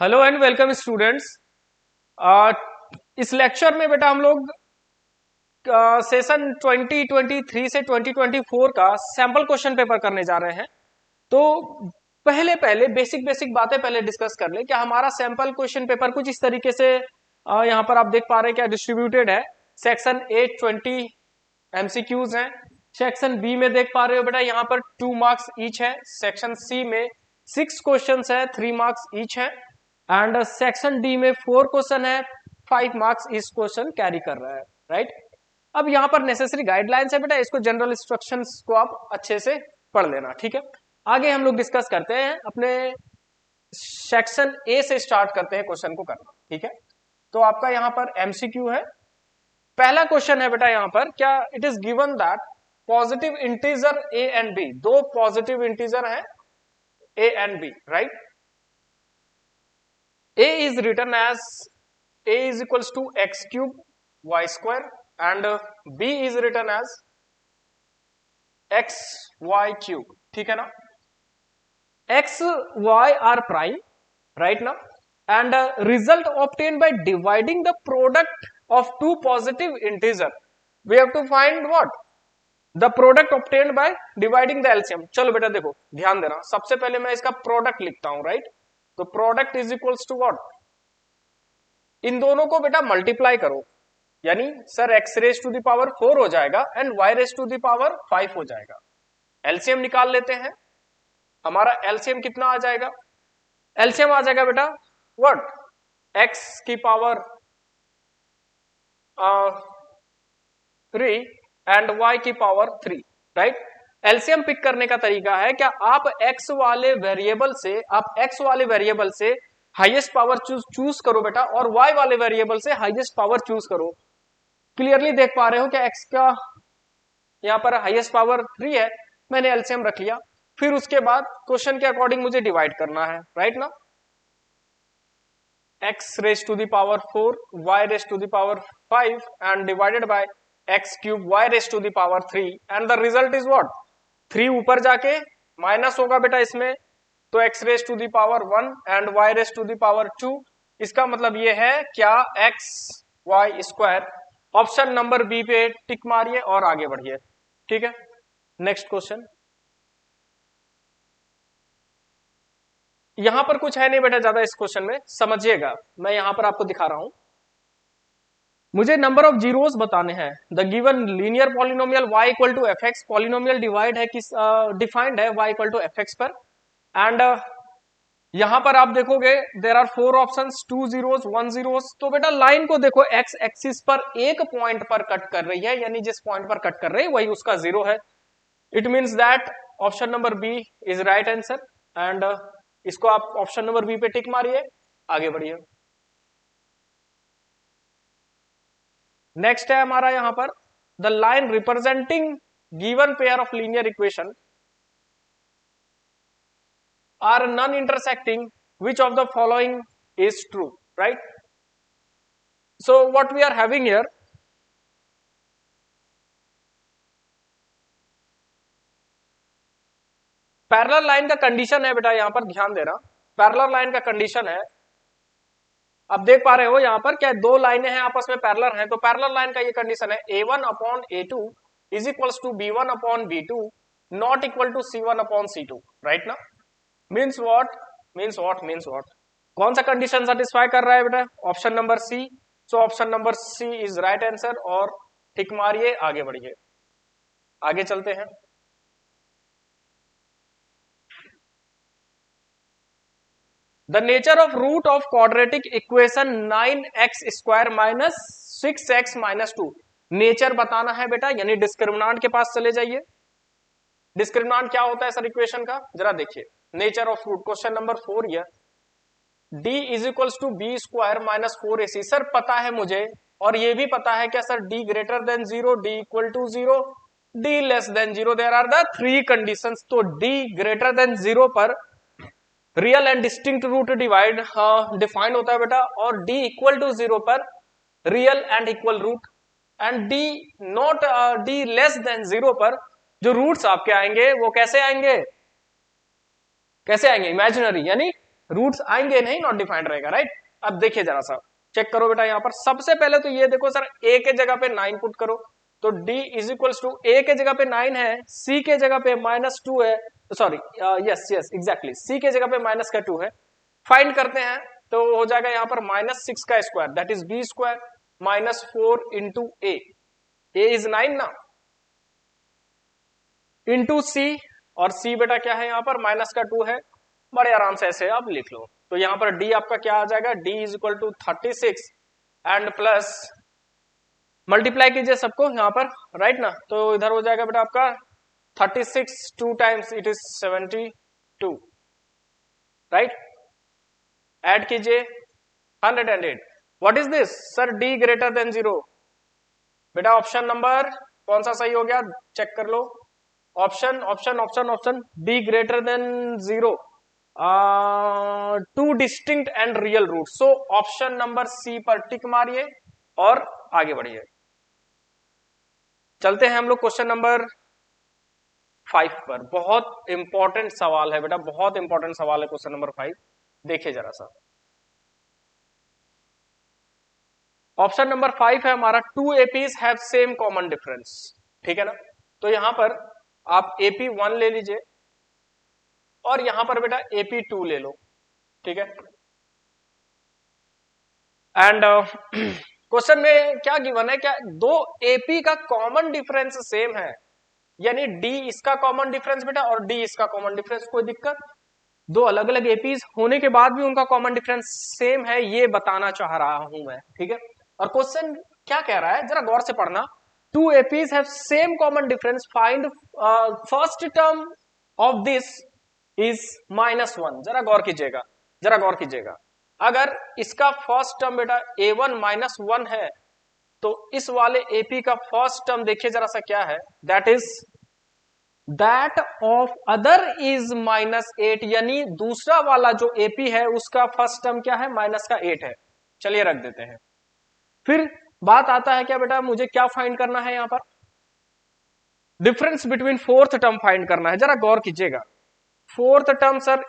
Hello and welcome students. इस lecture में बेटा हम लोग सेशन 2023 से 2024 का सैंपल क्वेश्चन पेपर करने जा रहे हैं। तो पहले पहले बेसिक बेसिक बातें पहले डिस्कस कर ले। क्या हमारा सैंपल क्वेश्चन पेपर कुछ इस तरीके से यहाँ पर आप देख पा रहे हैं क्या डिस्ट्रीब्यूटेड है। सेक्शन ए 20 एमसीक्यूज हैं। सेक्शन बी में देख पा रहे हो बेटा यहाँ पर 2 मार्क्स ईच है। सेक्शन सी में 6 क्वेश्चंस है, 3 मार्क्स ईच है। एंड सेक्शन डी में 4 क्वेश्चन है, 5 मार्क्स इस क्वेश्चन कैरी कर रहा है। राइट, अब यहाँ पर नेसेसरी गाइडलाइंस है बेटा, इसको जनरल इंस्ट्रक्शंस को आप अच्छे से पढ़ लेना। ठीक है, आगे हम लोग डिस्कस करते हैं अपने सेक्शन ए से स्टार्ट करते हैं क्वेश्चन को करना। ठीक है, तो आपका यहाँ पर एमसीक्यू है। पहला क्वेश्चन है बेटा यहाँ पर, क्या it is given that positive integer A and B, दो पॉजिटिव इंटीजर है A and B. Right, a is written as a is equals to x cube y square and b is written as x y cube। ठीक है ना, x y are prime, right now, and result obtained by dividing the product of two positive integer, we have to find what, the product obtained by dividing the LCM। चलो बेटा देखो ध्यान देना, सबसे पहले मैं इसका प्रोडक्ट लिखता हूं। राइट, तो product is equals to what, इन दोनों को बेटा मल्टीप्लाई करो, यानी sir x raise to the power 4 हो जाएगा and y raise to the power 5 हो जाएगा। एलसीएम निकाल लेते हैं। हमारा एलसीएम कितना आ जाएगा, एलसीएम आ जाएगा बेटा व्हाट, एक्स की पावर 3 एंड वाई की पावर 3। राइट, एलसीएम पिक करने का तरीका है, क्या आप एक्स वाले वेरिएबल से हाईएस्ट पावर चूज करो बेटा, और वाई वाले वेरिएबल से हाईएस्ट पावर चूज करो। क्लियरली देख पा रहे हो क्या एक्स का यहाँ पर हाईएस्ट पावर 3 है, मैंने एलसीएम रख लिया। फिर उसके बाद क्वेश्चन के अकॉर्डिंग मुझे डिवाइड करना है। राइट ना, x raise to the power 4 y raise to the power 5 and divided by x cube y raise to the power 3 and the result is what, 3 ऊपर जाके माइनस होगा बेटा इसमें, तो x raise to the power 1 and y raise to the power 2। इसका मतलब ये है क्या, x y square. Option number B पे टिक मारिए और आगे बढ़िए। ठीक है, नेक्स्ट क्वेश्चन। यहां पर कुछ है नहीं बेटा ज्यादा इस क्वेश्चन में, समझिएगा, मैं यहां पर आपको दिखा रहा हूं। मुझे नंबर ऑफ जीरोस बताने हैं। The given linear polynomial y equal to f x, polynomial divide है किस डिफाइंड है y equal to f x पर। एंड यहां पर आप देखोगे there are 4 options, 2 zeros 1 zeros. तो बेटा लाइन को देखो एक्स एक्सिस पर एक पॉइंट पर कट कर रही है, यानी जिस पॉइंट पर कट कर रही है वही उसका जीरो है। It means that option number B is right answer. And इसको आप ऑप्शन नंबर बी पे टिक मारिए, आगे बढ़िए। नेक्स्ट है हमारा यहां पर, the line representing given pair of linear equation are non-intersecting, which of the following is true? Right, so what we are having here, parallel line का कंडीशन है बेटा, यहां पर ध्यान देना, पैरेलल लाइन का कंडीशन है। अब देख पा रहे हो यहां पर क्या दो लाइनें हैं आपस में पैरेलल हैं, तो पैरेलल लाइन का ये कंडीशन है a1 upon a2 is equals to b1 upon b2 not equal to c1 upon c2। Right ना, मीन्स व्हाट, कौन सा कंडीशन सेटिस्फाई कर रहा है बेटा, option number C. So option number C is right answer और tick मारिए, आगे बढ़िए। आगे चलते हैं। The nature of root of quadratic equation 9x square minus 6x minus 2, nature बताना है बेटा, यानी डिस्क्रिमिनांट के पास चले जाइए। डिस्क्रिमिनांट क्या होता है सर इक्वेशन का, जरा देखिए। Nature of root, question number 4 ये d is equals to B square minus 4ac। Sir पता है मुझे, और ये भी पता है क्या सर, d greater than 0, d equal to 0, d less than 0, there are the 3 conditions. तो d ग्रेटर देन 0 पर real and distinct root divide defined होता है बेटा, और d इक्वल टू 0 पर real and equal root, and d not d less than 0 पर जो roots आपके आएंगे वो कैसे आएंगे, इमेजिनरी, यानी रूट्स आएंगे नहीं, नॉट डिफाइंड रहेगा, राइट। अब देखिए जरा सा चेक करो बेटा, यहाँ पर सबसे पहले तो ये देखो सर, a के जगह पे 9 पुट करो, तो d is equals to a के जगह पे 9 है, c के जगह पे -2 है, sorry yes yes exactly, c के जगह पे माइनस का 2 है। फाइंड करते हैं तो हो जाएगा यहाँ पर -6 का square, that is b square -4 into a is 9 ना, इंटू c, और c बेटा क्या है यहाँ पर माइनस का 2 है, बड़े आराम से ऐसे आप लिख लो। तो यहाँ पर d आपका क्या आ जाएगा, d is equal to 36 and plus multiply कीजिए सबको यहाँ पर, राइट ना, तो इधर हो जाएगा बेटा आपका 36 2 times it is 72, right. Add कीजिए 108, what is this sir, d greater than 0, बेटा ऑप्शन नंबर कौन सा सही हो गया चेक कर लो, option option option option d greater than 0, two distinct and real root, so option number C पर टिक मारिए और आगे बढ़िए। चलते हैं हम लोग क्वेश्चन नंबर 5 पर, बहुत इंपॉर्टेंट सवाल है बेटा, बहुत इंपॉर्टेंट सवाल है क्वेश्चन नंबर 5, देखिए जरा सा। ऑप्शन नंबर 5 है हमारा, 2 APs have same common difference, ठीक है ना। तो यहां पर आप AP1 ले लीजिए और यहां पर बेटा AP2 ले लो, ठीक है। एंड क्वेश्चन में क्या गिवन है, क्या दो AP का कॉमन डिफरेंस सेम है, यानी D इसका कॉमन डिफरेंस बेटा और D इसका कॉमन डिफरेंस, कोई दिक्कत, दो अलग अलग एपीज होने के बाद भी उनका कॉमन डिफरेंस सेम है, ये बताना चाह रहा हूं मैं, ठीक है। और क्वेश्चन क्या कह रहा है जरा गौर से पढ़ना, 2 APs have same common difference, find first term of this is -1, जरा गौर कीजिएगा, जरा गौर कीजिएगा, अगर इसका फर्स्ट टर्म बेटा A1 -1 है, तो इस वाले एपी का फर्स्ट टर्म देखिए जरा सा क्या है, that is that of other is -8, यानी दूसरा वाला जो एपी है उसका फर्स्ट टर्म क्या है, -8 है। चलिए रख देते हैं। फिर बात आता है क्या बेटा, मुझे क्या फाइंड करना है, यहां पर difference between fourth term find करना है, जरा गौर कीजिएगा। फोर्थ टर्म सर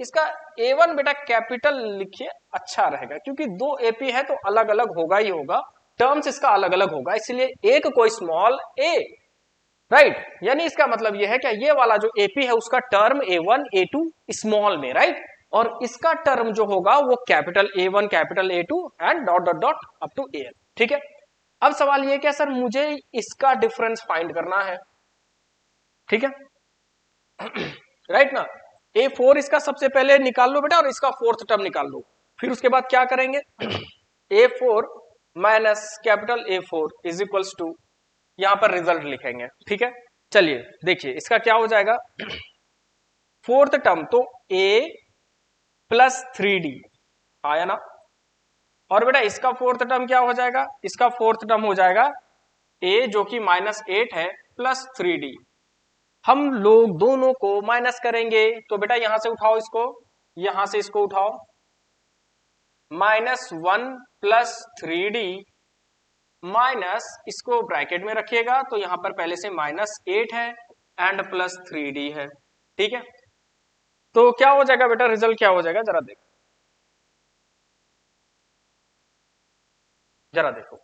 इसका A1 बेटा कैपिटल लिखिए, अच्छा रहेगा, क्योंकि दो एपी है तो अलग अलग होगा ही होगा, टर्म्स इसका अलग अलग होगा, इसलिए एक कोई स्मॉल a, राइट, यानी इसका मतलब यह है क्या, ये वाला जो एपी है उसका टर्म A1 A2 स्मॉल में, राइट, और इसका टर्म जो होगा वो capital A1 capital A2 and dot dot dot up to AN, ठीक है। अब सवाल ये क्या सर, मुझे इसका डिफरेंस फाइंड करना है, ठीक है, राइट ना। A4 इसका सबसे पहले निकाल लो बेटा और इसका फोर्थ टर्म निकाल लो, फिर उसके बाद क्या करेंगे, A4 minus capital A4 is equals to, यहां पर रिजल्ट लिखेंगे, ठीक है। चलिए देखिए इसका क्या हो जाएगा, फोर्थ टर्म तो A प्लस 3D आया ना, और बेटा इसका फोर्थ टर्म क्या हो जाएगा, इसका फोर्थ टर्म हो जाएगा A जो कि -8 है प्लस 3D, हम लोग दोनों को माइनस करेंगे, तो बेटा यहां से उठाओ इसको, यहां से इसको उठाओ, -1 प्लस 3D माइनस, इसको ब्रैकेट में रखिएगा, तो यहां पर पहले से -8 है एंड प्लस 3D है, ठीक है। तो क्या हो जाएगा बेटा, रिजल्ट क्या हो जाएगा, जरा देखो, जरा देखो,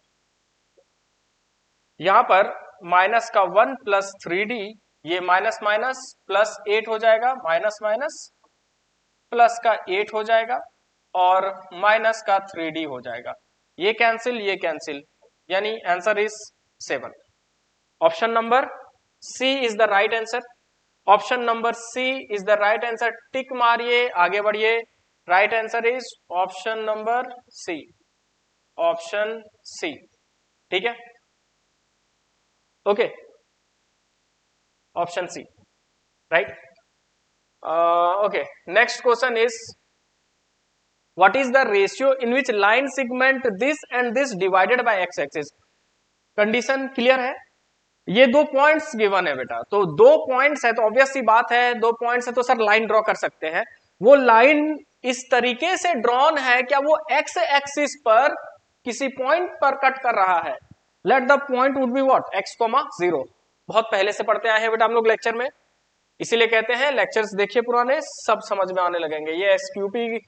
यहां पर माइनस का 1 प्लस 3D, ये माइनस माइनस प्लस 8 हो जाएगा, माइनस माइनस प्लस का 8 हो जाएगा और माइनस का 3D हो जाएगा, ये कैंसिल, यानी answer is 7। Option number C is the right answer, option number C is the right answer, tick मारिए आगे बढ़िए, right answer is option number C, option C, ठीक है, okay, option C, right. Okay, next question is what is the ratio in which line segment this and this divided by x axis, condition clear है, ये दो points given है बेटा, तो दो points है तो ऑब्वियस सी बात है, दो पॉइंट्स है तो सर लाइन ड्रॉ कर सकते हैं, वो लाइन इस तरीके से ड्रॉन है, क्या वो एक्स एक्सिस पर किसी पॉइंट पर कट कर रहा है, let the point would be what x, 0, बहुत पहले से पढ़ते आए हैं बेटा हम लोग लेक्चर में, इसीलिए कहते हैं लेक्चर्स देखिए पुराने, सब समझ में आने लगेंगे। ये एसक्यूपी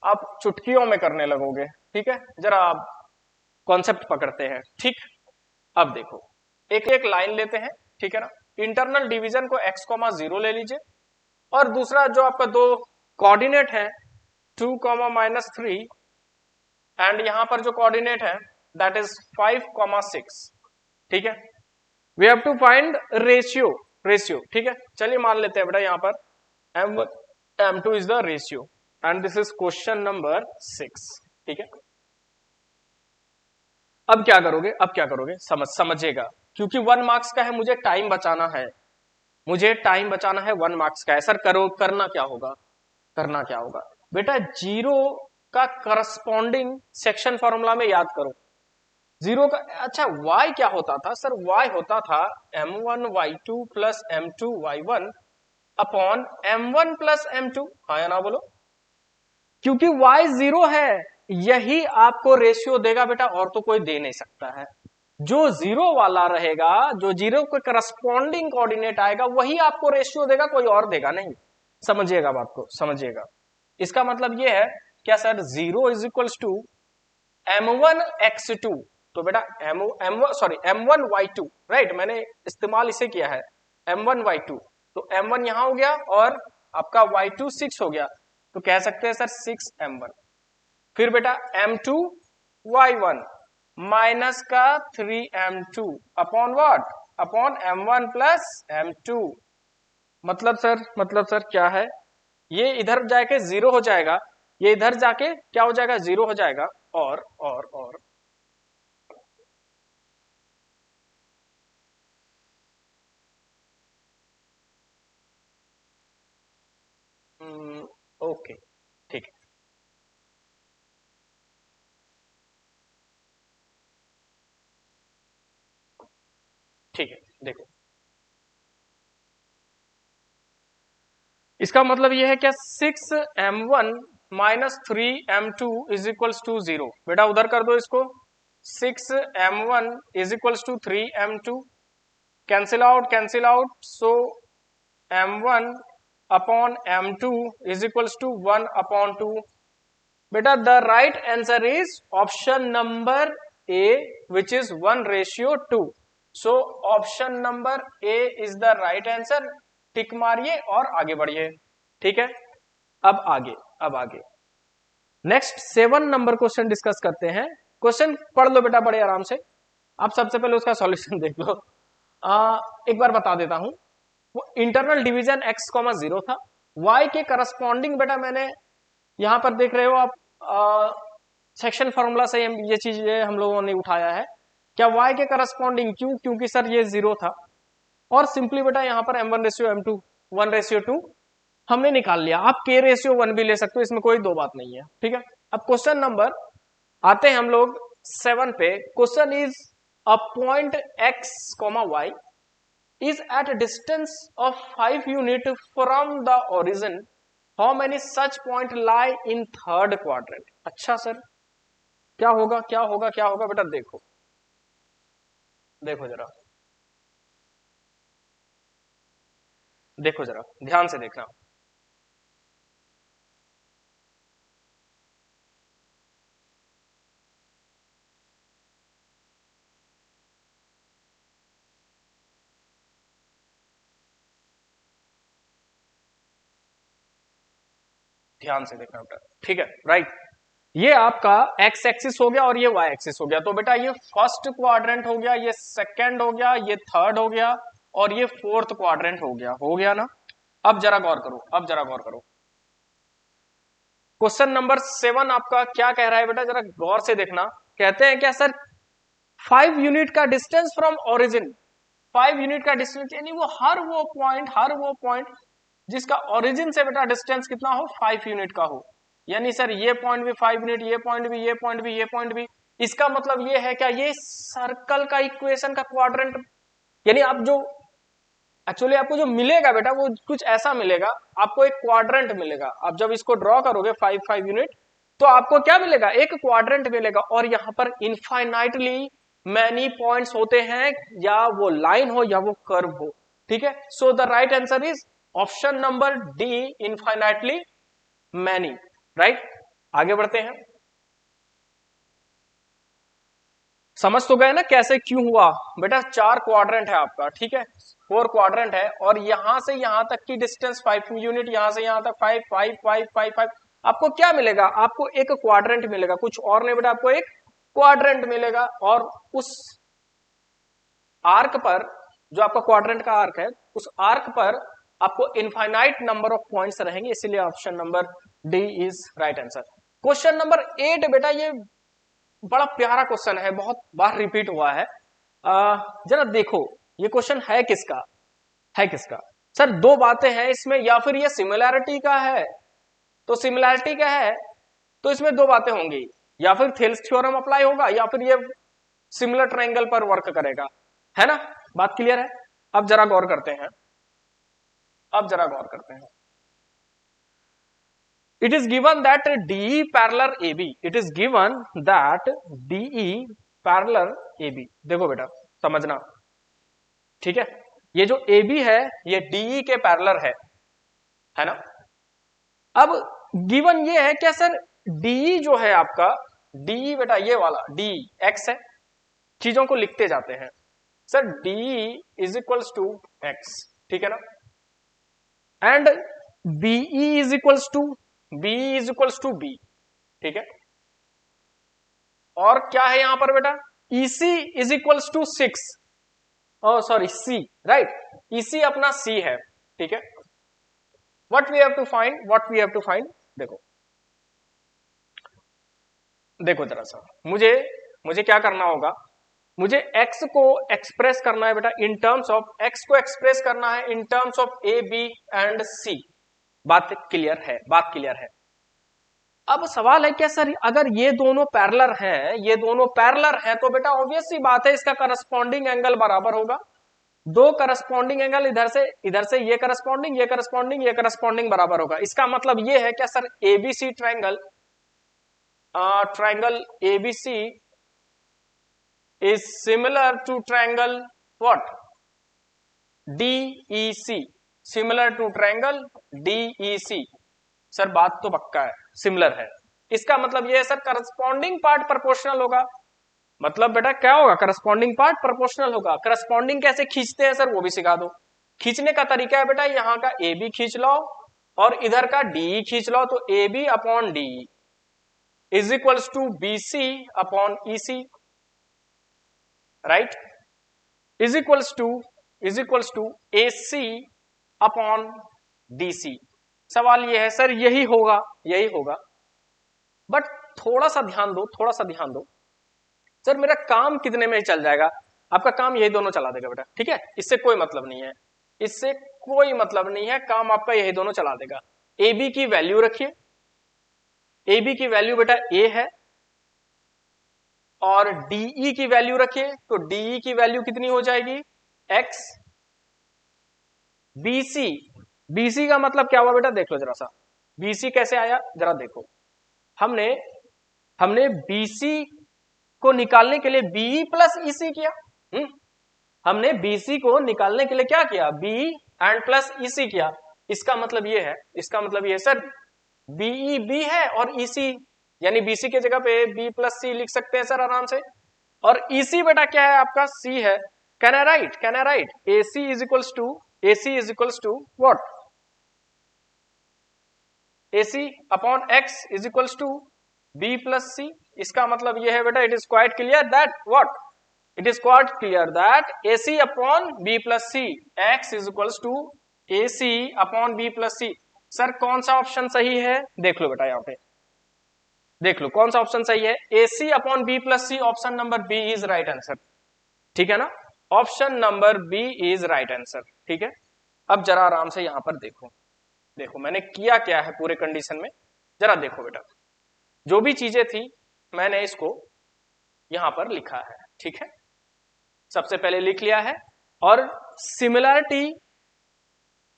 आप चुटकियों में करने लगोगे, ठीक है, जरा आप कॉन्सेप्ट पकड़ते हैं, ठीक। अब देखो, एक एक लाइन लेते हैं, ठीक है ना। इंटरनल डिवीजन को x, 0 ले लीजिए, और दूसरा जो आपका दो कोऑर्डिनेट है 2, -3, एंड यहां पर जो कोऑर्डिनेट है दैट इज 5, 6, ठीक है। We have to find ratio, ठीक है। चलिए मान लेते हैं बेटा यहां पर M2 is the ratio, and this is question number 6, ठीक है। अब क्या करोगे, समझिएगा, क्योंकि 1 मार्क्स का है, मुझे टाइम बचाना है, 1 मार्क्स का है। सर करना क्या होगा बेटा, जीरो का करस्पॉन्डिंग सेक्शन फॉर्मूला में याद करो। जीरो का, अच्छा y क्या होता था सर, y होता था m1 y2 plus m2 y1 upon m1 plus m2, हाँ या ना बोलो, क्योंकि y 0 है, यही आपको रेशियो देगा बेटा, और तो कोई दे नहीं सकता है। जो 0 वाला रहेगा, जो 0 के करस्पॉन्डिंग कोऑर्डिनेट आएगा, वही आपको रेशियो देगा, कोई और देगा नहीं। समझिएगा बात को, समझिएगा। इसका मतलब ये है क्या sir, 0 is equals to m1 x2, तो बेटा m1 y2, राइट, मैंने इस्तेमाल इसे किया है, m1 y2, तो m1 यहां हो गया और आपका y2 6 हो गया, तो कह सकते हैं सर 6m1। फिर बेटा m2 y1 माइनस का 3m2 upon what, upon m1 plus m2। मतलब सर क्या है, ये इधर जाके 0 हो जाएगा, ये इधर जाके क्या हो जाएगा, 0 हो जाएगा, और ओके, ठीक है, ठीक है। देखो, इसका मतलब ये है क्या, 6m1 minus 3m2 is equals to 0। बेटा उधर कर दो इसको, 6m1 is equals to 3m2, cancel out, so m1 upon m2 is equals to 1 upon 2। बेटा the right answer is option number A, which is 1:2। So option number A is the right answer. Tick मारिए और आगे बढ़िए, ठीक है। अब आगे next 7 number question discuss करते हैं। क्वेश्चन पढ़ लो बेटा बड़े आराम से, आप सबसे पहले उसका सॉल्यूशन देख लो। एक बार बता देता हूं, वो इंटरनल डिवीजन x, 0 था, y के करस्पॉन्डिंग बेटा मैंने यहां पर देख रहे हो आप, सेक्शन फॉर्मूला से ये चीज हम लोगों ने उठाया है। क्या y के करस्पॉन्डिंग, क्योंकि सर ये 0 था, और सिंपली बेटा यहां पर m1:m2 1:2 हमने निकाल लिया। आप k:1 भी ले सकते हो, इसमें कोई दो बात नहीं है, ठीक है। अब क्वेश्चन नंबर आते हैं हम लोग 7 पे। Question is a point x, y is at a distance of 5 unit from the origin. How many such point lie in third quadrant? अच्छा सर, क्या होगा बेटा, देखो जरा ध्यान से देखना। ध्यान से देखना बेटा, ठीक है, राइट। ये आपका एक्स एक्सिस हो गया और ये वाई एक्सिस हो गया, तो बेटा ये फर्स्ट क्वाड्रेंट हो गया, ये सेकंड हो गया, ये थर्ड हो गया, और ये फोर्थ क्वाड्रेंट हो गया ना। अब जरा गौर करो, क्वेश्चन नंबर 7 आपका क्या कह रहा है बेटा, जरा गौर से देखना। कहते हैं क्या सर, 5 यूनिट का डिस्टेंस फ्रॉम ओरिजिन, 5 यूनिट का डिस्टेंस, यानी वो हर वो पॉइंट जिसका ओरिजिन से बेटा डिस्टेंस कितना हो, 5 यूनिट का हो। यानी सर ये पॉइंट भी 5 यूनिट, ये पॉइंट भी। इसका मतलब ये है क्या, ये सर्कल का इक्वेशन का क्वाड्रेंट, यानी आप जो एक्चुअली आपको जो मिलेगा बेटा वो कुछ ऐसा मिलेगा, आपको एक क्वाड्रेंट मिलेगा। आप जब इसको ड्रॉ करोगे 5 यूनिट, तो आपको क्या मिलेगा, एक क्वाड्रेंट मिलेगा, और यहां पर इनफाइनाइटली मैनी पॉइंट्स होते हैं, या वो लाइन हो या वो कर्व हो। ठीक है, so the right answer is option number D, infinitely many, right. आगे बढ़ते हैं, समझ तो गए ना कैसे क्यों हुआ बेटा। 4 क्वाड्रेंट है आपका, ठीक है, 4 क्वाड्रेंट है, और यहां से यहां तक की डिस्टेंस 5 यूनिट, यहां से यहां तक 5 5 5 5 5। आपको क्या मिलेगा, आपको एक क्वाड्रेंट मिलेगा, कुछ और नहीं बेटा, आपको एक क्वाड्रेंट मिलेगा। और उस आर्क पर, जो आपका क्वाड्रेंट का आर्क है, उस आर्क पर आपको इनफाइनाइट नंबर ऑफ पॉइंट्स रहेंगे, इसीलिए option number D is right answer. Question number 8 बेटा, ये बड़ा प्यारा क्वेश्चन है, बहुत बार रिपीट हुआ है। जरा देखो ये क्वेश्चन है किसका, है किसका। सर दो बातें हैं इसमें, या फिर ये सिमिलैरिटी का है, तो सिमिलैरिटी का है तो इसमें दो बातें होंगी, या फिर थेल्स थ्योरम अप्लाई होगा, या फिर ये सिमिलर ट्रायंगल पर वर्क करेगा, है ना। बात क्लियर है। अब जरा गौर करते हैं, अब जरा गौर करते हैं। It is given that DE parallel AB. It is given that DE parallel AB. देखो बेटा समझना, ठीक है, ये जो AB है ये DE के पैरेलल है ना। अब गिवन ये है क्या सर, DE जो है आपका, DE बेटा ये वाला DE x है, चीजों को लिखते जाते हैं sir, DE is equals to x, ठीक है ना, and BE is equals to B, ठीक है। और क्या है यहां पर बेटा, EC is equals to 6, sorry C, right, EC अपना C है, ठीक है। What we have to find, देखो जरा सा, मुझे क्या करना होगा, मुझे x को एक्सप्रेस करना है बेटा इन टर्म्स ऑफ, x को एक्सप्रेस करना है in terms of A, B and C। बात क्लियर है। अब सवाल है क्या सर, अगर ये दोनों पैरेलल हैं, तो बेटा ऑब्वियस सी बात है इसका करस्पॉन्डिंग एंगल बराबर होगा। दो करस्पॉन्डिंग एंगल इधर से ये करस्पॉन्डिंग बराबर होगा। इसका मतलब ये है क्या sir, ABC triangle ABC is similar to triangle what, DEC, similar to triangle DEC। Sir बात तो पक्का है, सिमिलर है, इसका मतलब ये है सर करस्पॉन्डिंग पार्ट प्रोपोर्शनल होगा। मतलब बेटा क्या होगा, करस्पॉन्डिंग पार्ट प्रोपोर्शनल होगा। करस्पॉन्डिंग कैसे खींचते हैं सर वो भी सिखा दो। खींचने का तरीका है बेटा, यहाँ का AB खींच लो और इधर का DE खींच लो, तो AB upon DE is equals to BC upon EC, right, is equals to AC upon DC। सवाल ये है सर यही होगा, बट थोड़ा सा ध्यान दो सर, मेरा काम कितने में चल जाएगा, आपका काम यही दोनों चला देगा बेटा, ठीक है, इससे कोई मतलब नहीं है, काम आपका यही दोनों चला देगा। AB की वैल्यू रखिए, AB की वैल्यू बेटा A है, और DE की वैल्यू रखिए, तो DE की वैल्यू कितनी हो जाएगी, X। BC का मतलब क्या हुआ बेटा, देख लो जरा सा, BC कैसे आया जरा देखो। हमने BC को निकालने के लिए BE प्लस EC किया, हमने BC को निकालने के लिए क्या किया, BE एंड प्लस EC किया। इसका मतलब ये है सर, BE B है और EC, यानी BC की जगह पे B प्लस C लिख सकते हैं सर आराम से, और EC बेटा क्या है आपका, C है। Can I write AC is equals to what, AC upon X is equals to B plus C। इसका मतलब यह है बेटा, it is quite clear that AC upon B plus C, X is equals to AC upon B plus C। Sir कौन सा option सही है, देख लो बेटा, यहाँ पे देख लो कौन सा ऑप्शन सही है, AC upon B plus C, option number B is right answer, ठीक है ना, option number B is right answer, ठीक है। अब जरा आराम से यहां पर देखो मैंने किया क्या है पूरे कंडीशन में, जरा देखो बेटा, जो भी चीजें थी मैंने इसको यहां पर लिखा है, ठीक है, सबसे पहले लिख लिया है, और सिमिलैरिटी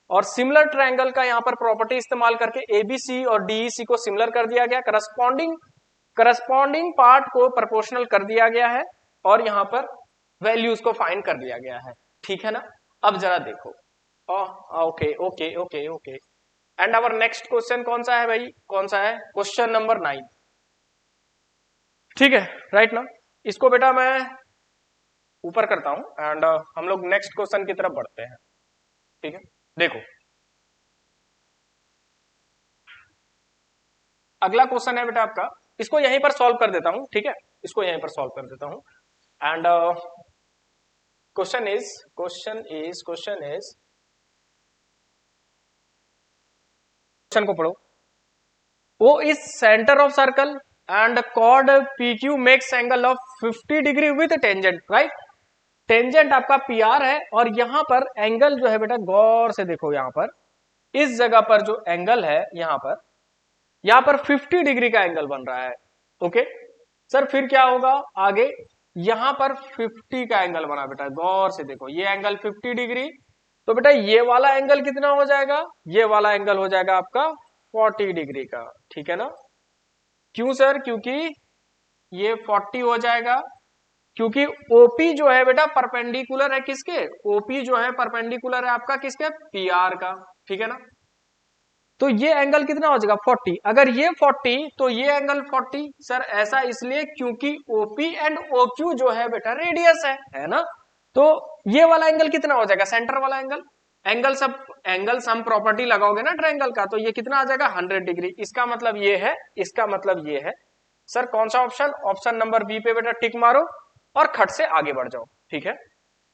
और सिमिलर ट्रायंगल का यहां पर प्रॉपर्टी इस्तेमाल करके ABC और DEC को सिमिलर कर दिया गया, करस्पॉन्डिंग पार्ट को प्रोपोर्शनल कर दिया गया है, और यहां पर वैल्यूज को फाइंड कर दिया गया है, ठीक है ना। अब जरा देखो okay okay okay okay. And our next question कौन सा है भाई, कौन सा है, क्वेश्चन नंबर 9। ठीक है, राइट ना। इसको बेटा मैं ऊपर करता हूं एंड हम लोग नेक्स्ट क्वेश्चन की तरफ बढ़ते हैं। ठीक है, देखो अगला क्वेश्चन है बेटा आपका, इसको यहीं पर सॉल्व कर देता हूं। ठीक है, इसको यहीं पर सॉल्व कर देता हूं एंड क्वेश्चन इज क्वेश्चन को पढ़ो। O is centre of circle and chord PQ makes angle of 50 degree with tangent, right. Tangent आपका PR है और यहां पर एंगल जो है बेटा गौर से देखो, यहां पर इस जगह पर जो एंगल है यहां पर 50 डिग्री का एंगल बन रहा है। ओके सर, फिर क्या होगा आगे, यहां पर 50 का एंगल बना बेटा, गौर से देखो ये एंगल 50 डिग्री, तो बेटा ये वाला एंगल कितना हो जाएगा, ये वाला एंगल हो जाएगा आपका 40 डिग्री का। ठीक है ना, क्यों सर, क्योंकि ये 40 हो जाएगा, क्योंकि OP जो है बेटा परपेंडिकुलर है किसके, OP जो है परपेंडिकुलर है आपका किसके, PR का। ठीक है ना, तो ये एंगल कितना हो जाएगा 40, अगर ये 40 तो ये एंगल 40। सर ऐसा इसलिए क्योंकि OP एंड OQ जो है बेटा रेडियस है ना, तो ये वाला एंगल कितना हो जाएगा, सेंटर वाला एंगल, एंगल सम प्रॉपर्टी लगाओगे ना ट्रायंगल का, तो ये कितना आ जाएगा 100 डिग्री। इसका मतलब ये है, इसका मतलब ये है। सर कौन सा ऑप्शन, ऑप्शन नंबर बी पे बेटा टिक मारो और खट से आगे बढ़ जाओ। ठीक है,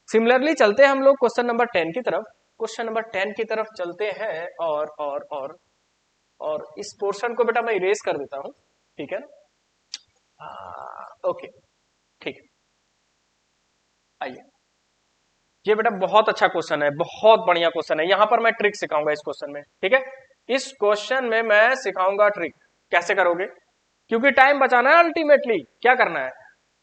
सिमिलरली चलते हैं हम लोग क्वेश्चन नंबर 10 की तरफ। क्वेश्चन नंबर 10 की तरफ चलते हैं और इस पोर्शन को बेटा मैं इरेज कर देता हूं। ठीक है ना, ओके ठीक है, आइए। ये बेटा बहुत अच्छा क्वेश्चन है, बहुत बढ़िया क्वेश्चन है। यहां पर मैं ट्रिक सिखाऊंगा इस क्वेश्चन में। ठीक है, इस क्वेश्चन में मैं सिखाऊंगा ट्रिक, कैसे करोगे, क्योंकि टाइम बचाना है अल्टीमेटली, क्या करना है,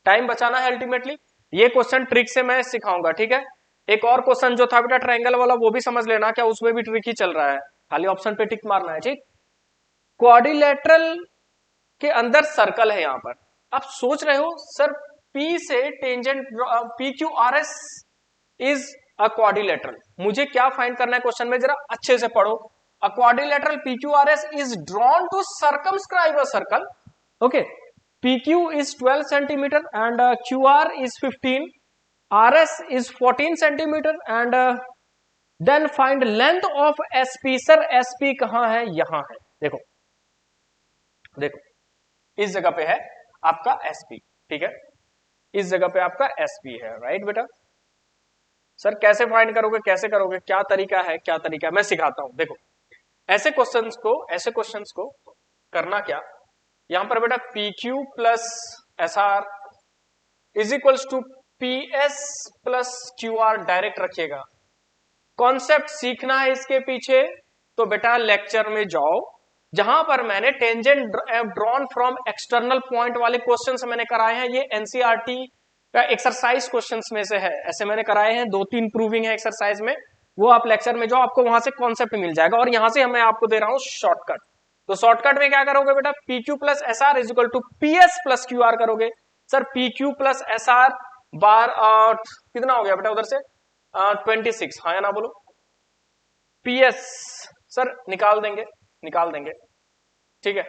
टाइम बचाना है अल्टीमेटली। ये क्वेश्चन ट्रिक से मैं सिखाऊंगा। ठीक है, एक और क्वेश्चन जो था बेटा ट्रायंगल वाला, वो भी समझ लेना, क्या उसमें भी ट्रिक ही चल रहा है, खाली ऑप्शन पे टिक मारना है। ठीक, क्वाड्रिलेटरल के अंदर सर्कल है, यहां पर आप सोच रहे हो सर P से tangent PQRS is a quadrilateral, मुझे क्या फाइंड करना है क्वेश्चन में, जरा अच्छे से पढ़ो। A quadrilateral PQRS is drawn to circumscribe a circle. Okay, PQ is 12 centimeter and QR is 15, RS is 14 centimeter and then find length of SP। Sir SP कहां है, यहां है, देखो देखो इस जगह पे है आपका SP। ठीक है, इस जगह पे आपका SP है, राइट बेटा। सर कैसे फाइंड करोगे, कैसे करोगे, क्या तरीका है, क्या तरीका है, मैं सिखाता हूं। देखो ऐसे क्वेश्चंस को करना क्या, यहां पर बेटा PQ plus SR is equals to PS plus QR direct रखिएगा। कॉन्सेप्ट सीखना है इसके पीछे, तो बेटा लेक्चर में जाओ, जहां पर मैंने tangent drawn from external point वाले क्वेश्चंस मैंने कराए हैं, ये NCERT का एक्सरसाइज क्वेश्चंस में से है, ऐसे मैंने कराए हैं, 2-3 प्रूविंग है एक्सरसाइज में, वो आप लेक्चर में जाओ, आपको वहां से कॉन्सेप्ट मिल जाएगा। और यहां से मैं आपको दे रहा हूं शॉर्टकट, तो शॉर्टकट में क्या करोगे बेटा, PQ plus SR is equal to PS plus QR करोगे। सर PQ प्लस SR बार कितना हो गया बेटा उधर से 26, हाँ या ना बोलो। PS सर निकाल देंगे। ठीक है,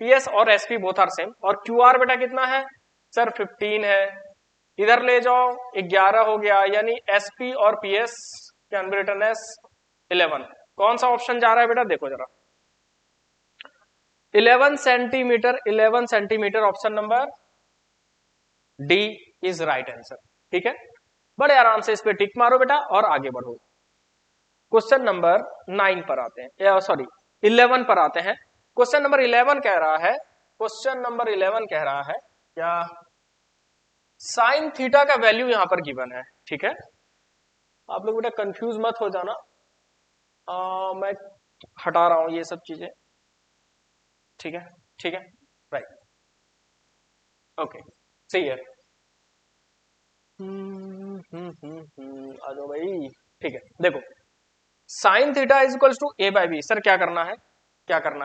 PS और SP बोथ आर सेम, और QR बेटा कितना है सर 15 है, इधर ले जाओ 11 हो गया, यानी SP और PS can be written as 11। कौन सा ऑप्शन जा रहा है बेटा, देखो जरा 11 centimetre, option number D is right answer. ठीक है, बड़े आराम से इस पे टिक मारो बेटा और आगे बढ़ो। क्वेश्चन नंबर 9 पर आते हैं, सॉरी 11 पर आते हैं। क्वेश्चन नंबर 11 कह रहा है क्या, साइन थीटा का वैल्यू यहां पर गिवन है। ठीक है, आप लोग बेटा कंफ्यूज मत हो जाना, मैं हटा रहा हूं ये सब चीजें। ठीक है, राइट, ओके सही है। आ जाओ भाई। ठीक है, देखो sine theta is equals to A by B. Sir क्या करना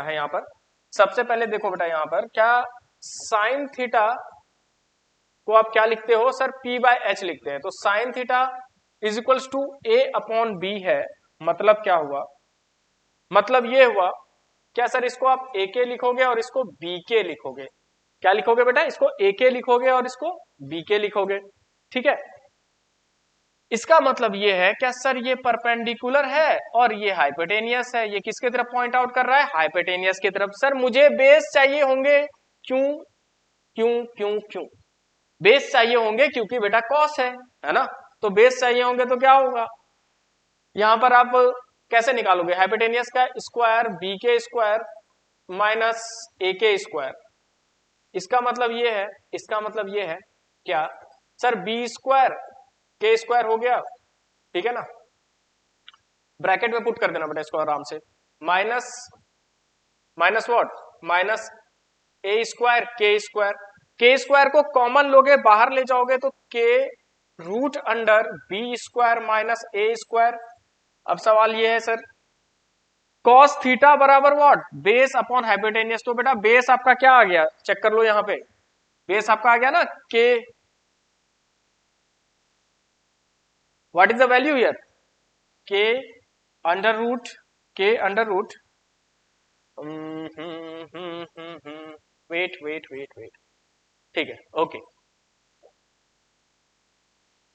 है यहां पर, सबसे पहले देखो बेटा यहां पर क्या, साइन थीटा को आप क्या लिखते हो सर, P बाय H लिखते हैं, तो sine theta is equals to A upon B है, मतलब क्या हुआ, मतलब ये हुआ क्या सर, इसको आप ए के लिखोगे और इसको बी के लिखोगे। क्या लिखोगे बेटा, इसको ए के लिखोगे और इसको बी के लिखोगे, ठीक है। इसका मतलब ये है क्या सर, ये परपेंडिकुलर है और ये हाइपोटेनियस है। ये किसके तरफ पॉइंट आउट कर रहा है, हाइपोटेनियस की तरफ। सर मुझे बेस चाहिए होंगे, क्यों क्यों क्यों क्यों बेस चाहिए होंगे, क्योंकि बेटा कॉस है ना। तो बेस चाहिए होंगे तो क्या होगा, यहां पर आप कैसे निकालोगे, हाइपोटेनियस का स्क्वायर बी के स्क्वायर माइनस ए के स्क्वायर। इसका मतलब ये है, इसका मतलब ये है क्या sir, B square k square हो गया, ठीक है ना, ब्रैकेट में पुट कर देना बेटा इसको आराम से, minus minus what, minus a square k square को कॉमन लोगे बाहर ले जाओगे तो k root under b square minus a square. अब सवाल ये है सर, कॉस थीटा बराबर व्हाट, बेस अपॉन हाइपोटेनियस। तो बेटा बेस आपका क्या आ गया, चेक कर लो यहां पे, बेस आपका आ गया ना k, what is the value here, k under root, k under root, wait wait wait wait, ठीक है ओके।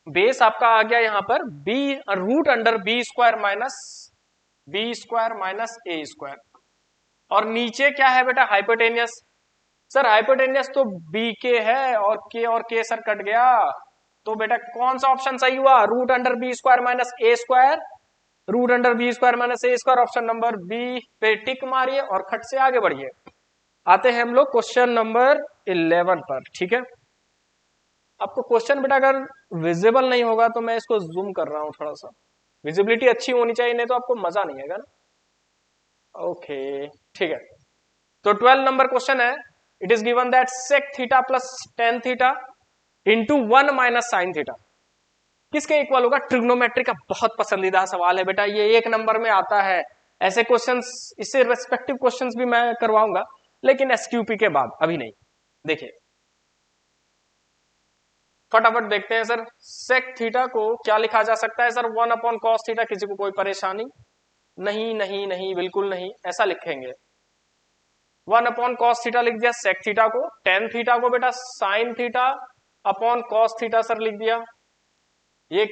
बेस आपका आ गया यहां पर b root under b square minus a square, और नीचे क्या है बेटा, हाइपोटेनियस। सर हाइपोटेनियस तो बी के है और के सर कट गया, तो बेटा कौन सा ऑप्शन सही हुआ, root under b square minus a square, root under b square minus a square, option number B पे टिक मारिए और खट से आगे बढ़िए। आते हैं हम लोग क्वेश्चन नंबर 11 पर, ठीक है। आपको क्वेश्चन बेटा अगर विजिबल नहीं होगा तो मैं इसको जूम कर रहा हूं थोड़ा सा, विजिबिलिटी अच्छी होनी चाहिए, नहीं तो आपको मजा नहीं आएगा ना। ओके ठीक है, तो 12 नंबर क्वेश्चन है, it is given that sec theta plus tan theta into 1 minus sine theta किसके इक्वल होगा। ट्रिग्नोमेट्री का बहुत पसंदीदा सवाल है बेटा, ये 1 नंबर में आता है। ऐसे क्वेश्चंस, इससे रेस्पेक्टिव क्वेश्चंस भी मैं करवाऊंगा, लेकिन एसक्यूपी के बाद, अभी नहीं। देखिए फटाफट देखते हैं सर, सेक थीटा को क्या लिखा जा सकता है सर, 1 अपॉन कॉस थीटा। किसी को कोई परेशानी, नहीं नहीं नहीं बिल्कुल नहीं, ऐसा लिखेंगे 1 अपॉन कॉस थीटा लिख दिया सेक थीटा को, टेन थीटा को बेटा sine theta upon cos theta sir लिख दिया। ये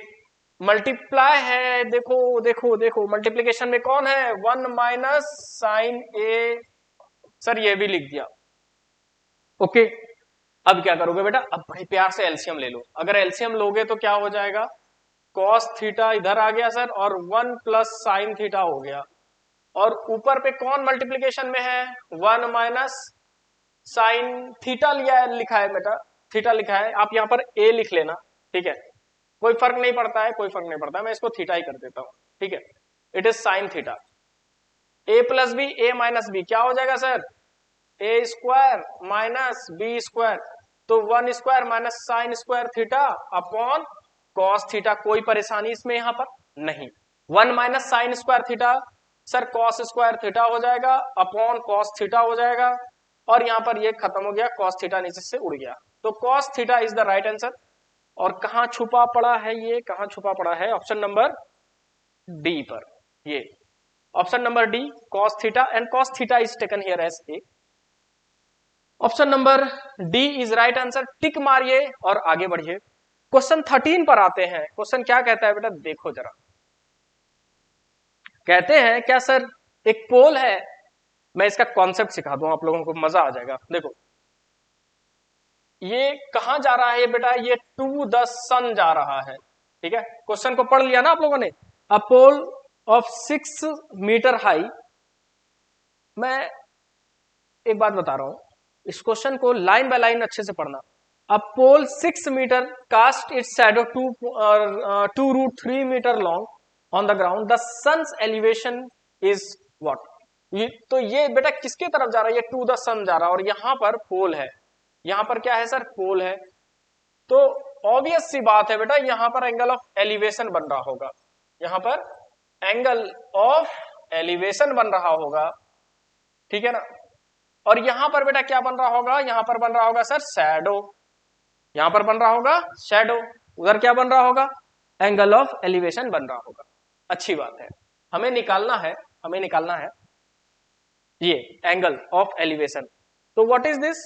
मल्टीप्लाई है, देखो देखो देखो मल्टीप्लीकेशन में कौन है, 1 माइनस साइन ए, सर ये भी लिख दिया। ओके अब क्या करोगे बेटा, अब बड़े प्यार से एलसीएम ले लो। अगर एलसीएम लोगे तो क्या हो जाएगा, कॉस थीटा इधर आ गया सर और 1 प्लस साइन थीटा हो गया, और ऊपर पे कौन मल्टीप्लीकेशन में है, 1 माइनस साइन थीटा लिया है, लिखा है बेटा, थीटा लिखा है, आप यहां पर ए लिख लेना, ठीक है, कोई फर्क नहीं पड़ता है, कोई फर्क नहीं पड़ता है, मैं इसको थीटा ही कर देता हूं, ठीक है। It is sine theta, A plus B, A minus B क्या हो जाएगा sir, A square minus B square, तो 1 square minus sine square theta upon cos theta. कोई परेशानी इसमें यहां पर नहीं, 1 minus sine square theta sir cos square theta हो जाएगा अपॉन कॉस थीटा हो जाएगा, और यहां पर ये खत्म हो गया, कॉस थीटा नीचे से उड़ गया, तो cos theta is the right answer. और कहां छुपा पड़ा है, ये कहां छुपा पड़ा है, ऑप्शन नंबर डी पर, ये option number D cos theta, and cos theta is taken here as a. Option number D is right answer, tick मारिए और आगे बढ़िए। क्वेश्चन 13 पर आते हैं, क्वेश्चन क्या कहता है बेटा, देखो जरा, कहते हैं क्या सर, एक पोल है, मैं इसका कॉन्सेप्ट सिखा दूं आप लोगों को, मजा आ जाएगा। देखो ये कहां जा रहा है बेटा, ये टू द सन जा रहा है, ठीक है, क्वेश्चन को पढ़ लिया ना आप लोगों ने। अ पोल ऑफ 6 मीटर हाई, मैं एक बात बता रहा हूं, इस क्वेश्चन को लाइन बाय लाइन अच्छे से पढ़ना। A pole 6 metre cast its shadow 2√3 metre long on the ground, the sun's elevation is what. तो ये बेटा किसके तरफ जा रहा है, ये टू द सन जा रहा है, और यहां पर पोल है, यहां पर क्या है सर, पोल है, तो ऑब्वियस सी बात है बेटा, यहां पर एंगल ऑफ एलिवेशन बन रहा होगा, यहां पर एंगल ऑफ एलिवेशन बन रहा होगा, ठीक है ना। और यहां पर बेटा क्या बन रहा होगा, यहां पर बन रहा होगा सर शैडो, यहां पर बन रहा होगा शैडो, उधर क्या बन रहा होगा, एंगल ऑफ एलिवेशन बन रहा होगा। अच्छी बात है, हमें निकालना है ये एंगल ऑफ एलिवेशन। तो व्हाट इज दिस,